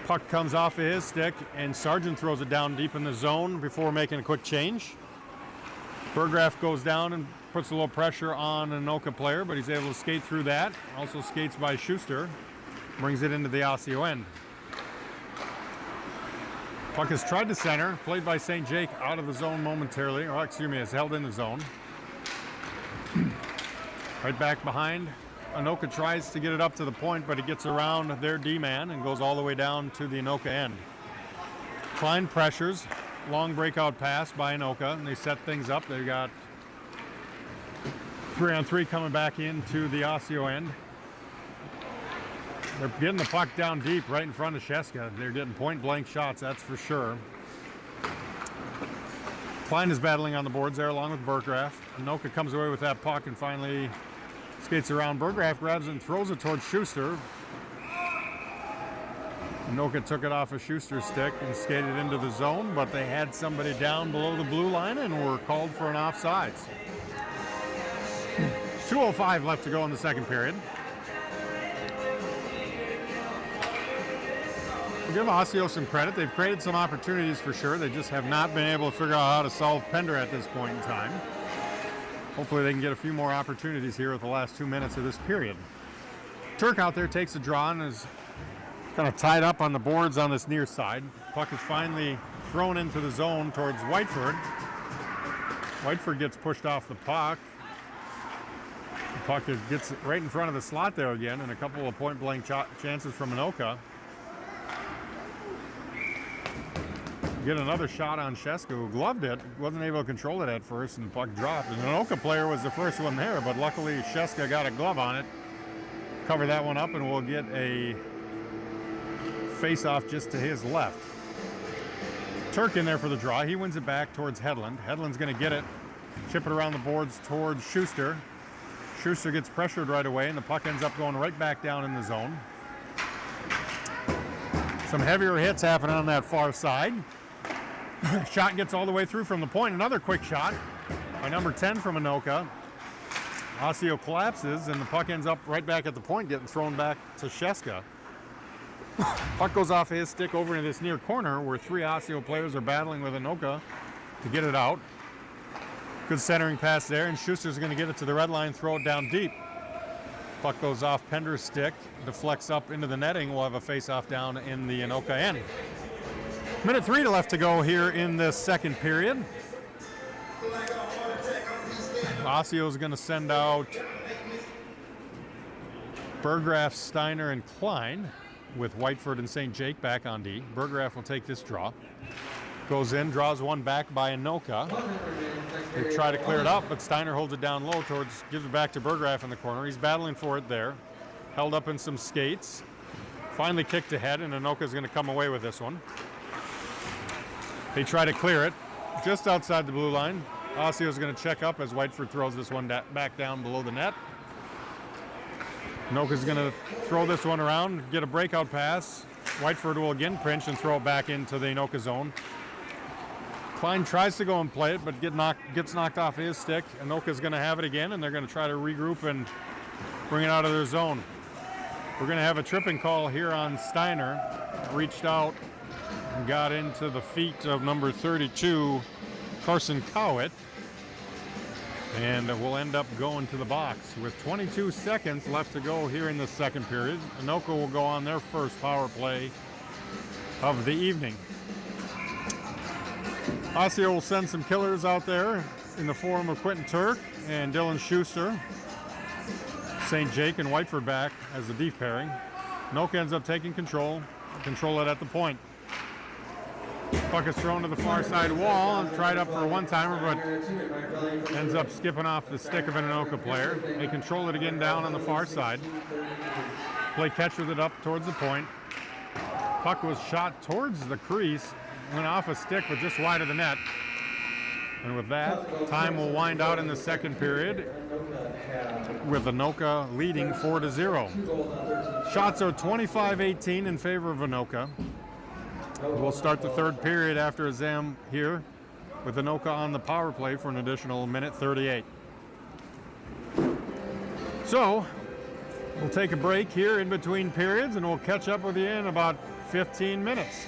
Puck comes off of his stick, and Sargent throws it down deep in the zone before making a quick change. Berggraf goes down and puts a little pressure on an Anoka player, but he's able to skate through that. Also skates by Schuster, brings it into the Osseo end. Puck is tried to center, played by St. Jake out of the zone momentarily. Oh, excuse me, it's held in the zone. Right back behind. Anoka tries to get it up to the point, but it gets around their D-man and goes all the way down to the Anoka end. Klein pressures. Long breakout pass by Anoka, and they set things up. They've got 3-on-3 coming back into the Osseo end. They're getting the puck down deep right in front of Sheska. They're getting point-blank shots, that's for sure. Klein is battling on the boards there along with Burgraff. Anoka comes away with that puck and finally skates around. Burgraff grabs it and throws it towards Schuster. Anoka took it off of Schuster's stick and skated into the zone, but they had somebody down below the blue line and were called for an offsides. 2:05 left to go in the second period. We'll give Osseo some credit. They've created some opportunities for sure. They just have not been able to figure out how to solve Pender at this point in time. Hopefully they can get a few more opportunities here with the last 2 minutes of this period. Turk out there takes a draw and is kind of tied up on the boards on this near side. Puck is finally thrown into the zone towards Whiteford. Whiteford gets pushed off the puck. The puck gets right in front of the slot there again, and a couple of point-blank chances from Anoka. Get another shot on Sheska, who gloved it. Wasn't able to control it at first, and the puck dropped. And the Anoka player was the first one there, but luckily Sheska got a glove on it. Cover that one up, and we'll get a face-off just to his left. Turk in there for the draw. He wins it back towards Hedlund. Hedlund's going to get it, chip it around the boards towards Schuster. Schuster gets pressured right away, and the puck ends up going right back down in the zone. Some heavier hits happen on that far side. Shot gets all the way through from the point. Another quick shot by number 10 from Anoka. Osseo collapses, and the puck ends up right back at the point, getting thrown back to Sheska. Puck goes off his stick over into this near corner where 3 Osseo players are battling with Anoka to get it out. Good centering pass there, and Schuster's going to get it to the red line, throw it down deep. Puck goes off Pender's stick, deflects up into the netting. We'll have a face-off down in the Anoka end. Minute 3 left to go here in this second period. Osseo's going to send out Burgraff, Steiner, and Klein with Whiteford and St. Jake back on D. Burgraff will take this draw. Goes in, draws one back by Anoka. They try to clear it up, but Steiner holds it down low gives it back to Burgraff in the corner. He's battling for it there. Held up in some skates. Finally kicked ahead, and Anoka's going to come away with this one. They try to clear it just outside the blue line. Osseo's going to check up as Whiteford throws this one back down below the net. Anoka's going to throw this one around, get a breakout pass. Whiteford will again pinch and throw it back into the Anoka zone. Klein tries to go and play it, but gets knocked off his stick. Anoka's going to have it again, and they're going to try to regroup and bring it out of their zone. We're going to have a tripping call here on Steiner. Reached out and got into the feet of number 32, Carson Cowett. And we'll end up going to the box with 22 seconds left to go here in the second period. Anoka will go on their first power play of the evening. Osseo will send some killers out there in the form of Quentin Turk and Dylan Schuster. St. Jake and Whiteford back as the deep pairing. Anoka ends up taking control it at the point. Puck is thrown to the far side wall and tried up for a one-timer, but ends up skipping off the stick of an Anoka player. They control it again down on the far side. Play catch with it up towards the point. Puck was shot towards the crease, went off a stick but just wide of the net. And with that, time will wind out in the second period with Anoka leading 4-0. Shots are 25-18 in favor of Anoka. We'll start the third period after a zam here with Anoka on the power play for an additional minute 38. So, we'll take a break here in between periods and we'll catch up with you in about 15 minutes.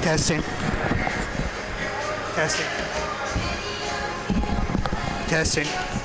Testing. Testing. Testing.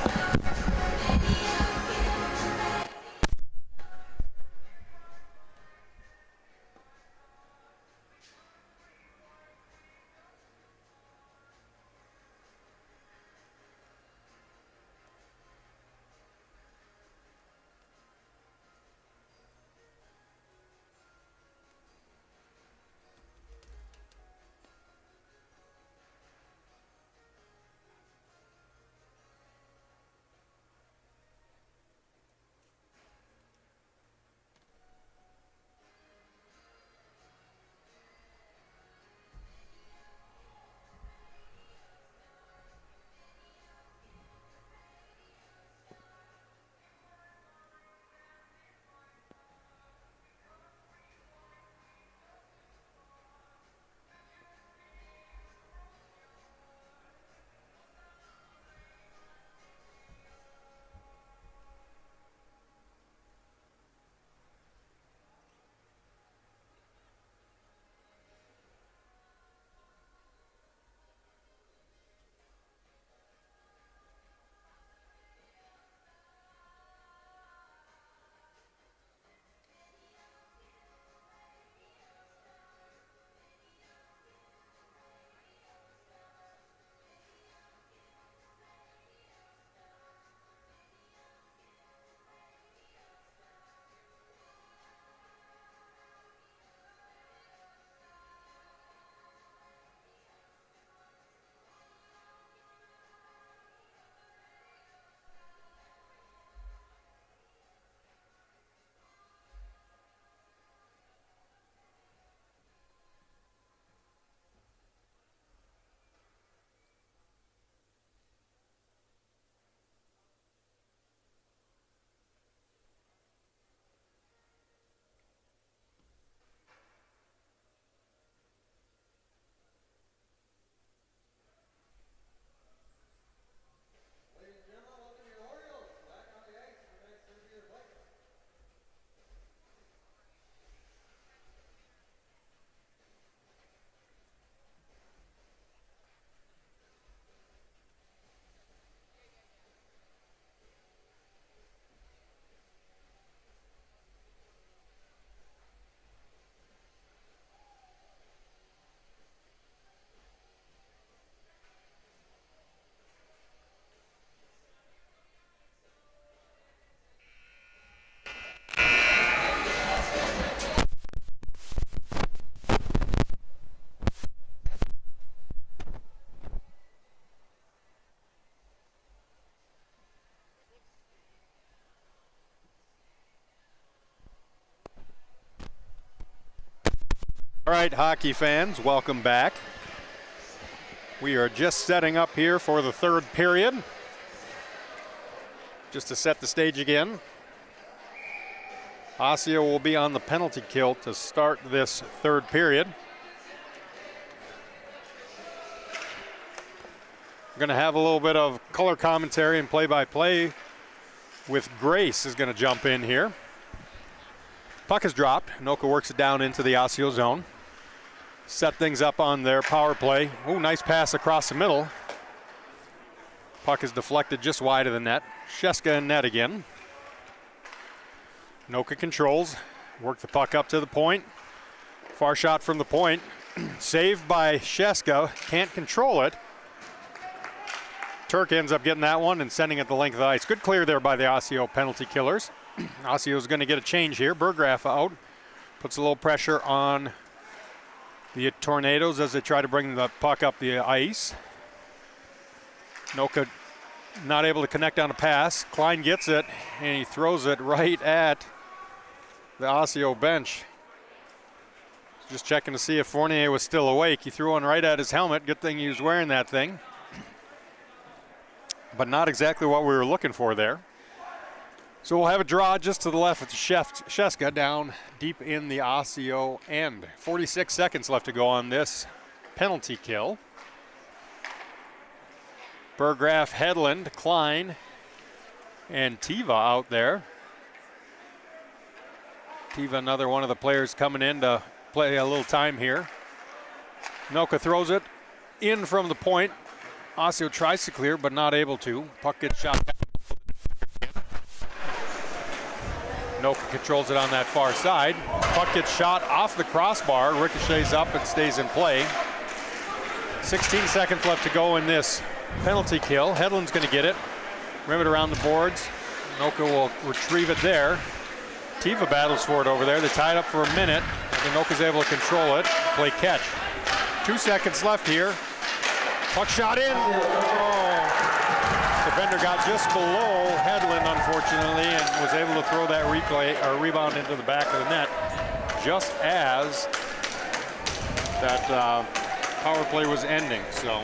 All right, hockey fans, welcome back. We are just setting up here for the third period. Just to set the stage again. Osseo will be on the penalty kill to start this third period. We're going to have a little bit of color commentary and play-by-play with Grace is going to jump in here. Puck is dropped. Anoka works it down into the Osseo zone. Set things up on their power play. Oh, nice pass across the middle. Puck is deflected just wide of the net. Sheska in net again. Anoka controls. Work the puck up to the point. Far shot from the point. Saved by Sheska. Can't control it. Turk ends up getting that one and sending it the length of the ice. Good clear there by the Osseo penalty killers. Osseo is going to get a change here. Berggraf out. Puts a little pressure on the Tornadoes as they try to bring the puck up the ice. Anoka not able to connect on a pass. Klein gets it, and he throws it right at the Osseo bench. Just checking to see if Fournier was still awake. He threw one right at his helmet. Good thing he was wearing that thing. But not exactly what we were looking for there. So we'll have a draw just to the left of Sheska down deep in the Osseo end. 46 seconds left to go on this penalty kill. Berggraf, Hedlund, Klein, and Tiva out there. Tiva, another one of the players coming in to play a little time here. Anoka throws it in from the point. Osseo tries to clear, but not able to. Puck gets shot down. Anoka controls it on that far side. Puck gets shot off the crossbar, ricochets up and stays in play. 16 seconds left to go in this penalty kill. Hedlund's going to get it. Rim it around the boards. Anoka will retrieve it there. Tiva battles for it over there. They tie it up for a minute. Anoka's able to control it. Play catch. 2 seconds left here. Puck shot in. Oh. Defender got just below Hedlund, unfortunately, and was able to throw that rebound into the back of the net just as that power play was ending. So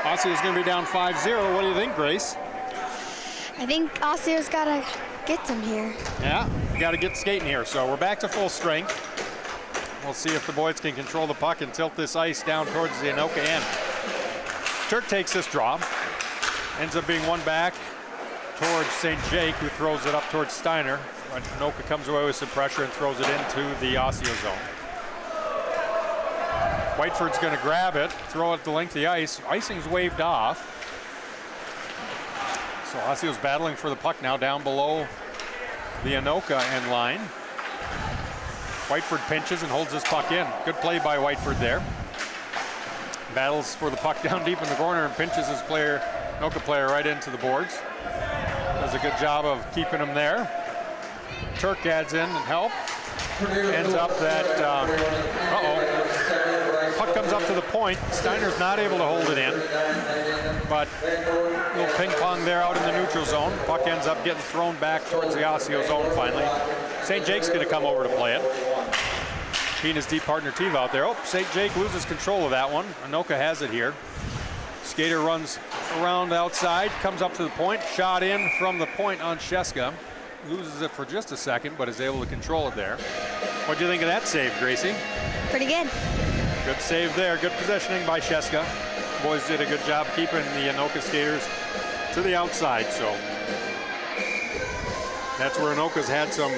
Osseo is going to be down 5-0. What do you think, Grace? I think Osseo's got to get some here. Yeah, you got to get skating here. So we're back to full strength. We'll see if the boys can control the puck and tilt this ice down towards the Anoka end. Turk takes this draw. Ends up being one back towards St. Jake, who throws it up towards Steiner. Anoka comes away with some pressure and throws it into the Osseo zone. Whiteford's going to grab it, throw it the length of the ice. Icing's waved off. So Osseo's battling for the puck now down below the Anoka end line. Whiteford pinches and holds this puck in. Good play by Whiteford there. Battles for the puck down deep in the corner and pinches his Anoka player right into the boards. Does a good job of keeping him there. Turk adds in and help. Ends up that, puck comes up to the point. Steiner's not able to hold it in, but a little ping pong there out in the neutral zone. Puck ends up getting thrown back towards the Osseo zone finally. St. Jake's going to come over to play it. He and his deep partner Tiva out there. Oh, St. Jake loses control of that one. Anoka has it here. Skater runs around outside, comes up to the point, shot in from the point on Sheska. Loses it for just a second, but is able to control it there. What do you think of that save, Gracie? Pretty good. Good save there. Good positioning by Sheska. Boys did a good job keeping the Anoka skaters to the outside. So that's where Anoka's had some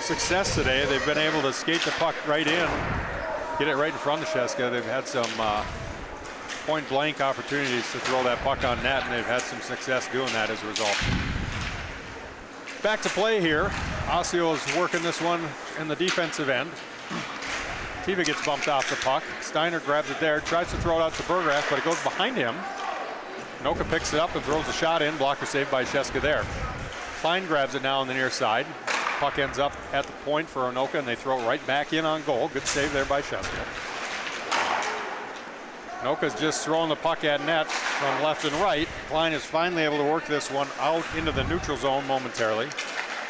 success today. They've been able to skate the puck right in, get it right in front of Sheska. They've had some point blank opportunities to throw that puck on net, and they've had some success doing that as a result. Back to play here. Osseo is working this one in the defensive end. Tiva gets bumped off the puck. Steiner grabs it there, tries to throw it out to Burgraff, but it goes behind him. Anoka picks it up and throws a shot in. Blocker saved by Sheska there. Klein grabs it now on the near side. Puck ends up at the point for Anoka, and they throw it right back in on goal. Good save there by Sheska. Anoka's just throwing the puck at net from left and right. Klein is finally able to work this one out into the neutral zone momentarily.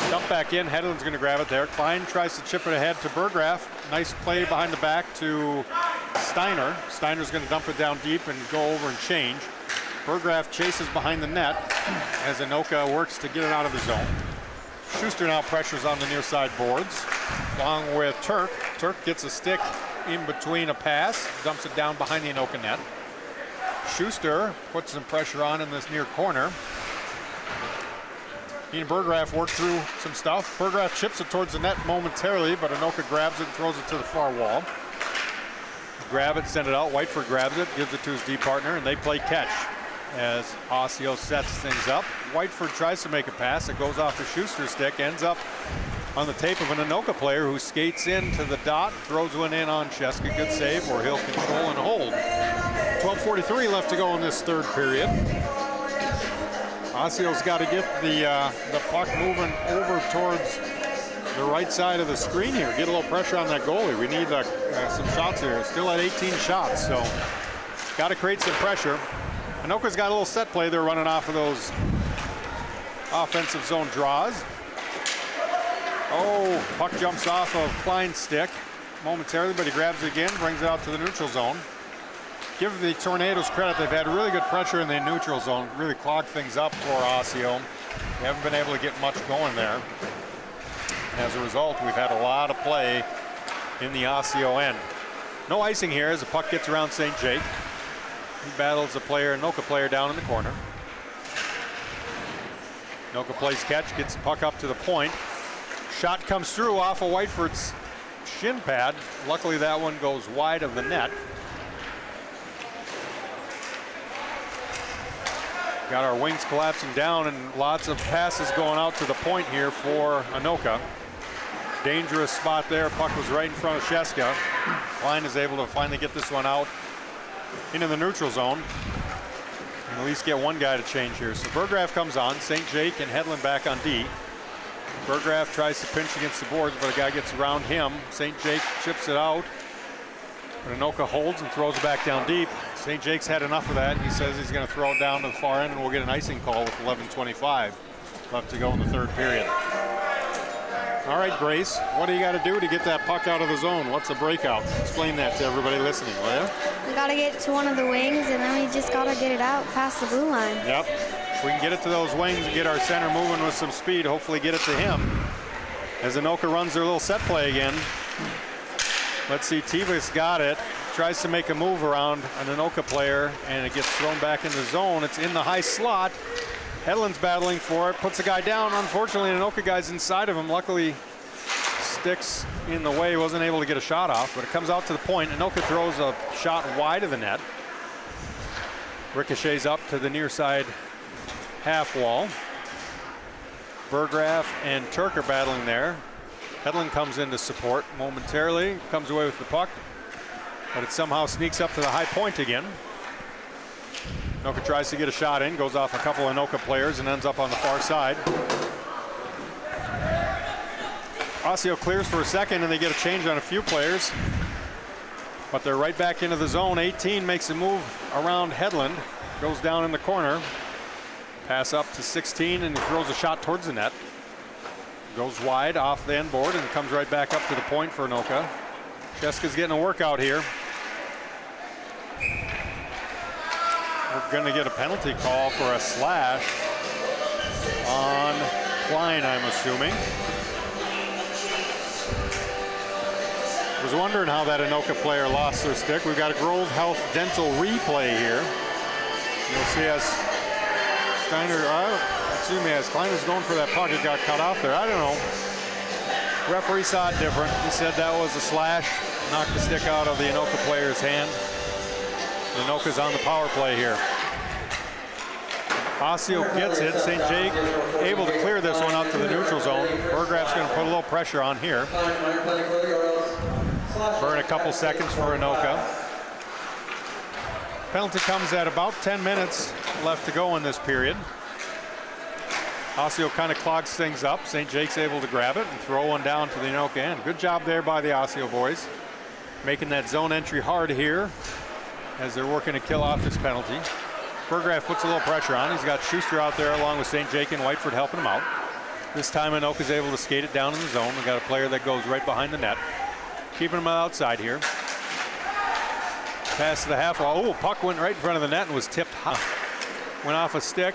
Dump back in. Hedlund's going to grab it there. Klein tries to chip it ahead to Burgraff. Nice play behind the back to Steiner. Steiner's going to dump it down deep and go over and change. Burgraff chases behind the net as Anoka works to get it out of the zone. Schuster now pressures on the near side boards along with Turk. Turk gets a stick in between a pass, dumps it down behind the Anoka net. Schuster puts some pressure on in this near corner. He and Burgraff work through some stuff. Burgraff chips it towards the net momentarily, but Anoka grabs it and throws it to the far wall. Grab it, send it out. Whiteford grabs it, gives it to his D partner, and they play catch as Osseo sets things up. Whiteford tries to make a pass. It goes off the Schuster stick, ends up on the tape of an Anoka player who skates into the dot, throws one in on Sheska. Good save, where he'll control and hold. 12:43 left to go in this third period. Osseo's got to get the puck moving over towards the right side of the screen here. Get a little pressure on that goalie. We need some shots here. Still at 18 shots, so got to create some pressure. Anoka's got a little set play. They're running off of those offensive zone draws. Oh, puck jumps off of Klein's stick momentarily, but he grabs it again, brings it out to the neutral zone. Give the Tornadoes credit. They've had really good pressure in the neutral zone, really clogged things up for Osseo. They haven't been able to get much going there. And as a result, we've had a lot of play in the Osseo end. No icing here as the puck gets around St. Jake. He battles a player, Anoka player down in the corner. Anoka plays catch, gets the puck up to the point. Shot comes through off of Whiteford's shin pad. Luckily that one goes wide of the net. Got our wings collapsing down and lots of passes going out to the point here for Anoka. Dangerous spot there. Puck was right in front of Sheska. Klein is able to finally get this one out into the neutral zone. And at least get one guy to change here. So Burgraff comes on. St. Jake and Hedlund back on D. Burgraff tries to pinch against the boards, but a guy gets around him. St. Jake chips it out. But Anoka holds and throws it back down deep. St. Jake's had enough of that. He says he's going to throw it down to the far end, and we'll get an icing call with 11:25 left to go in the third period. All right, Grace, what do you got to do to get that puck out of the zone? What's a breakout? Explain that to everybody listening, will you? We got to get to one of the wings, and then we just got to get it out past the blue line. Yep. If we can get it to those wings and get our center moving with some speed, hopefully get it to him. As Anoka runs their little set play again. Let's see, Tivas got it. Tries to make a move around an Anoka player, and it gets thrown back in the zone. It's in the high slot. Hedlund's battling for it, puts a guy down. Unfortunately, an Anoka guy's inside of him. Luckily, sticks in the way, wasn't able to get a shot off, but it comes out to the point. Anoka throws a shot wide of the net. Ricochets up to the near side half wall. Burgraff and Turk are battling there. Hedlund comes in to support momentarily, comes away with the puck, but it somehow sneaks up to the high point again. Anoka tries to get a shot in, goes off a couple of Anoka players and ends up on the far side. Osseo clears for a second and they get a change on a few players, but they're right back into the zone. 18 makes a move around Hedlund, goes down in the corner. Pass up to 16 and he throws a shot towards the net. Goes wide off the end board and comes right back up to the point for Anoka. Sheska's getting a workout here. We're going to get a penalty call for a slash on Klein, I'm assuming. Was wondering how that Anoka player lost their stick. We've got a Grove Health Dental replay here. You'll see as Steiner, as Klein was going for that puck, it got cut off there. I don't know. Referee saw it different. He said that was a slash, knocked the stick out of the Anoka player's hand. Anoka's on the power play here. Osseo gets it. St. Jake able to clear this one out to the neutral zone. Burgraff's going to put a little pressure on here. Burn a couple seconds for Anoka. Penalty comes at about 10 minutes left to go in this period. Osseo kind of clogs things up. St. Jake's able to grab it and throw one down to the Anoka end. Good job there by the Osseo boys. Making that zone entry hard here as they're working to kill off this penalty. Burgraff puts a little pressure on. He's got Schuster out there along with St. Jake and Whiteford helping him out. This time Anoka's able to skate it down in the zone. We got a player that goes right behind the net. Keeping him outside here. Pass to the half wall. Oh, puck went right in front of the net and was tipped high. Went off a stick.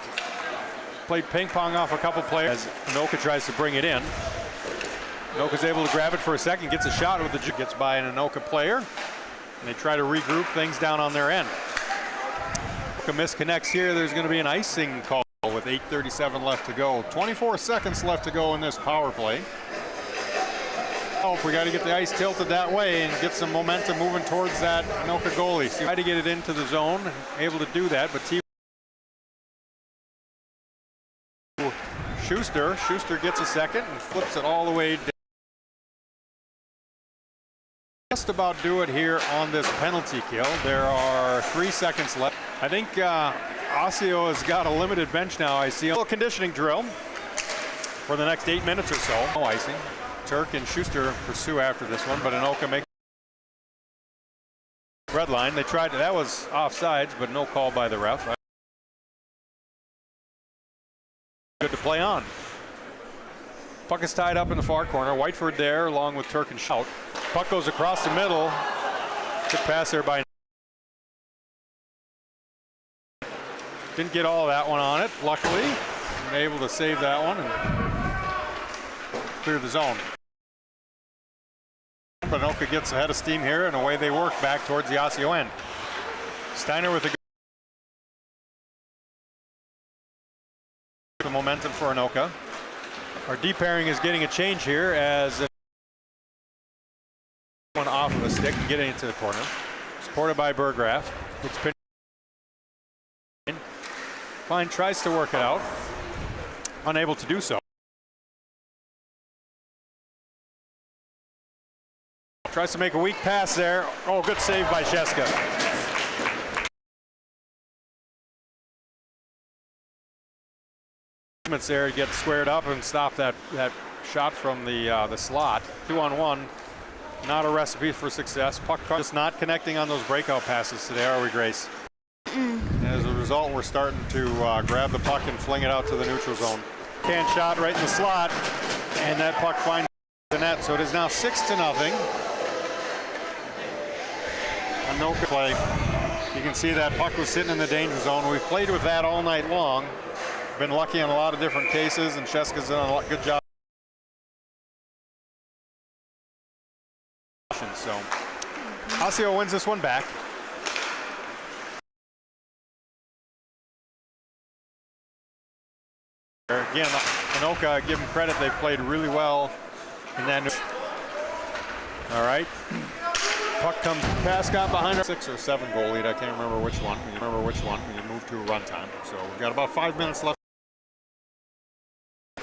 Played ping pong off a couple players as Anoka tries to bring it in. Anoka's able to grab it for a second, gets a shot with the gets by an Anoka player, and they try to regroup things down on their end. Anoka misconnects here. There's going to be an icing call with 8:37 left to go. 24 seconds left to go in this power play. Oh, we got to get the ice tilted that way and get some momentum moving towards that Anoka goalie. So try to get it into the zone, able to do that, but Schuster gets a second and flips it all the way down. Just about do it here on this penalty kill. There are 3 seconds left. I think Osseo has got a limited bench now. I see a little conditioning drill for the next 8 minutes or so. No icing. Turk and Schuster pursue after this one, but Anoka makes red line. They tried to, that was offsides, but no call by the ref. Good to play on. Puck is tied up in the far corner. Whiteford there along with Turk and Shout. Puck goes across the middle. Good pass there by. Didn't get all of that one on it, luckily. I'm able to save that one and clear the zone. But Anoka gets ahead of steam here and away they work back towards the Osseo end. Steiner with the momentum for Anoka. Our D pairing is getting a change here as one off of a stick and getting it to the corner. Supported by Burgraff. It's pitched in. Klein tries to work it out, unable to do so. Tries to make a weak pass there. Oh, good save by Sheska. There get squared up and stop that shot from the slot. 2-on-1, not a recipe for success. Puck just not connecting on those breakout passes today, are we, Grace? As a result, we're starting to grab the puck and fling it out to the neutral zone. Can shot right in the slot, and that puck finds the net. So it is now 6-0. Anoka play. You can see that puck was sitting in the danger zone. We've played with that all night long. Been lucky in a lot of different cases, and Sheska's done a good job. So Osseo wins this one back. Again, Anoka, give them credit, they've played really well in that. All right. Puck comes, pass got behind her. 6 or 7 goal lead, I can't remember which one. We moved to a run time. So we've got about 5 minutes left.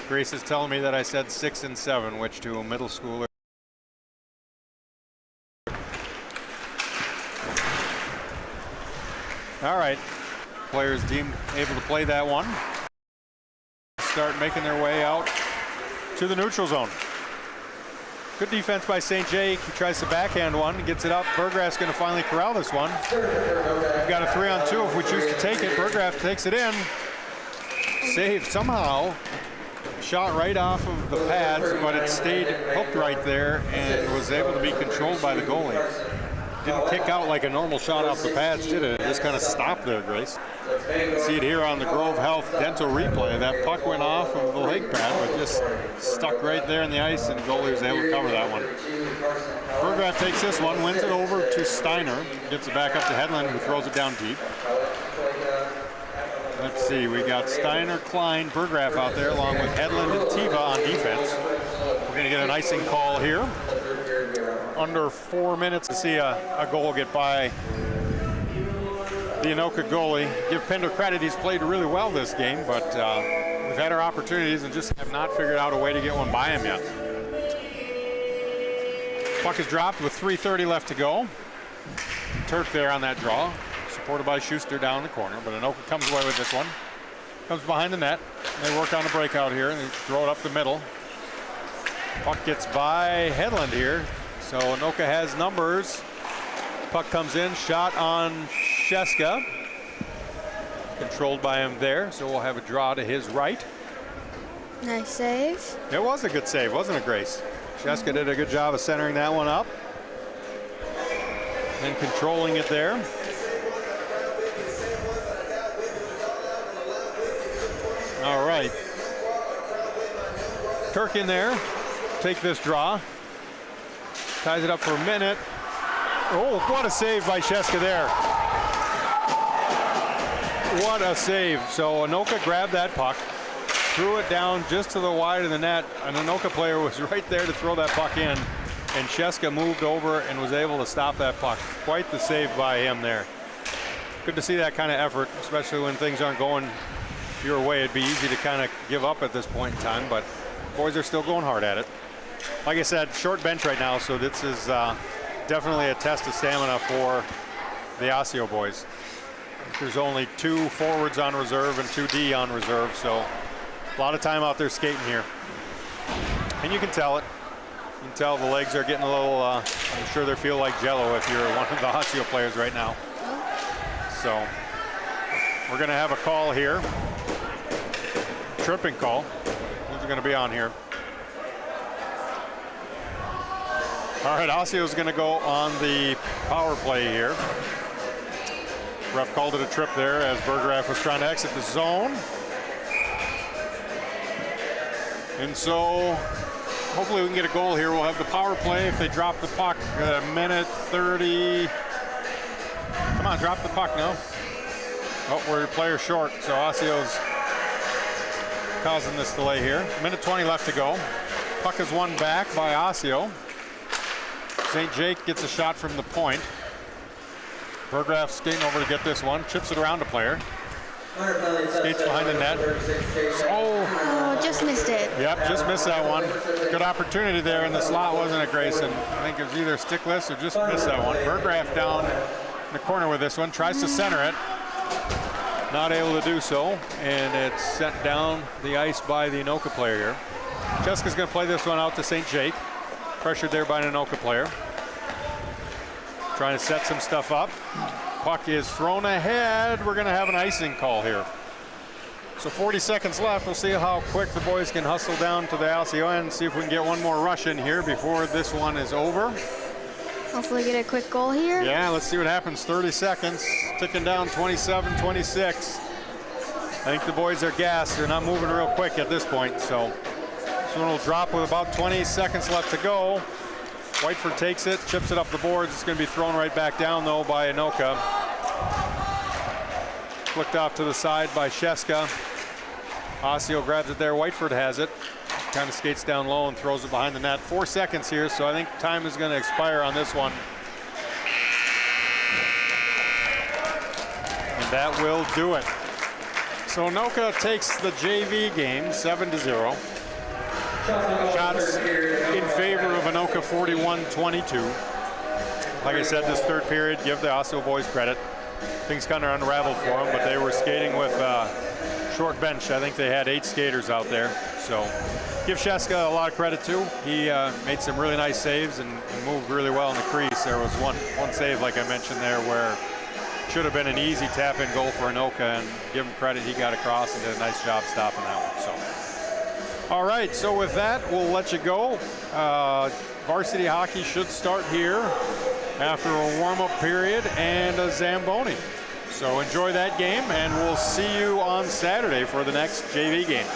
Grace is telling me that I said 6 and 7, which to a middle schooler. All right, players deemed able to play that one. Start making their way out to the neutral zone. Good defense by St. Jake. He tries to backhand one, gets it up. Burgraff's going to finally corral this one. We've got a 3-on-2 if we choose to take it. Burgraff takes it in. Saved somehow. Shot right off of the pads, but it stayed hooked right there and was able to be controlled by the goalie. Didn't kick out like a normal shot off the pads, did it? It just kind of stopped there, Grace. See it here on the Grove Health Dental replay. That puck went off of the leg pad, but just stuck right there in the ice, and the goalie was able to cover that one. Burgraff takes this one, wins it over to Steiner, gets it back up to Hedlund, who throws it down deep. Let's see, we got Steiner, Klein, Burgraff out there, along with Hedlund and Tiva on defense. We're going to get an icing call here. Under 4 minutes to see a goal get by the Anoka goalie. Give Pender credit, he's played really well this game, but we've had our opportunities and just have not figured out a way to get one by him yet. Puck is dropped with 3:30 left to go. Turk there on that draw, supported by Schuster down in the corner, but Anoka comes away with this one. Comes behind the net. They work on a breakout here, and they throw it up the middle. Puck gets by Hedlund here. So Anoka has numbers. Puck comes in, shot on Sheska. Controlled by him there, so we'll have a draw to his right. Nice save. It was a good save, wasn't it, Grace? Sheska did a good job of centering that one up and controlling it there. All right. Kirk in there, take this draw. Ties it up for a minute. Oh, what a save by Sheska there. What a save. So Anoka grabbed that puck, threw it down just to the wide of the net. An Anoka player was right there to throw that puck in, and Sheska moved over and was able to stop that puck. Quite the save by him there. Good to see that kind of effort, especially when things aren't going your way. It'd be easy to kind of give up at this point in time, but boys are still going hard at it. Like I said, short bench right now, so this is definitely a test of stamina for the Osseo boys. There's only 2 forwards on reserve and 2 D on reserve, so a lot of time out there skating here. And you can tell it. You can tell the legs are getting a little, I'm sure they feel like jello if you're one of the Osseo players right now. So we're going to have a call here. Tripping call. Who's going to be on here? All right, Osseo's going to go on the power play here. Ref called it a trip there as Burgraff was trying to exit the zone. And so hopefully we can get a goal here. We'll have the power play if they drop the puck. A minute 30. Come on, drop the puck now. Oh, we're a player short, so Osseo's causing this delay here. Minute 20 left to go. Puck is won back by Osseo. St. Jake gets a shot from the point. Burgraff skating over to get this one, chips it around a player. Skates behind the net. Oh, just missed it. Yep, just missed that one. Good opportunity there, and the slot wasn't it, Grayson? I think it was either stickless or just missed that one. Burgraff down in the corner with this one, tries to center it. Not able to do so, and it's sent down the ice by the Anoka player here. Jessica's going to play this one out to St. Jake. Pressured there by an Anoka player. Trying to set some stuff up. Puck is thrown ahead. We're going to have an icing call here. So 40 seconds left. We'll see how quick the boys can hustle down to the Osseo end. See if we can get one more rush in here before this one is over. Hopefully get a quick goal here. Yeah, let's see what happens. 30 seconds. Ticking down 27, 26. I think the boys are gassed. They're not moving real quick at this point. So this one will drop with about 20 seconds left to go. Whiteford takes it, chips it up the boards. It's going to be thrown right back down, though, by Anoka. Flicked off to the side by Sheska. Osseo grabs it there. Whiteford has it. Kind of skates down low and throws it behind the net. 4 seconds here, so I think time is going to expire on this one. And that will do it. So Anoka takes the JV game 7-0. Shots in favor of Anoka 41-22. Like I said, this third period, give the Osseo boys credit. Things kind of unraveled for them, but they were skating with short bench. I think they had 8 skaters out there. So give Sheska a lot of credit too. He made some really nice saves and moved really well in the crease. There was one save, like I mentioned there, where should have been an easy tap-in goal for Anoka, and give him credit, he got across and did a nice job stopping that one. So. All right, so with that, we'll let you go. Varsity hockey should start here after a warm-up period and a Zamboni. So enjoy that game, and we'll see you on Saturday for the next JV game.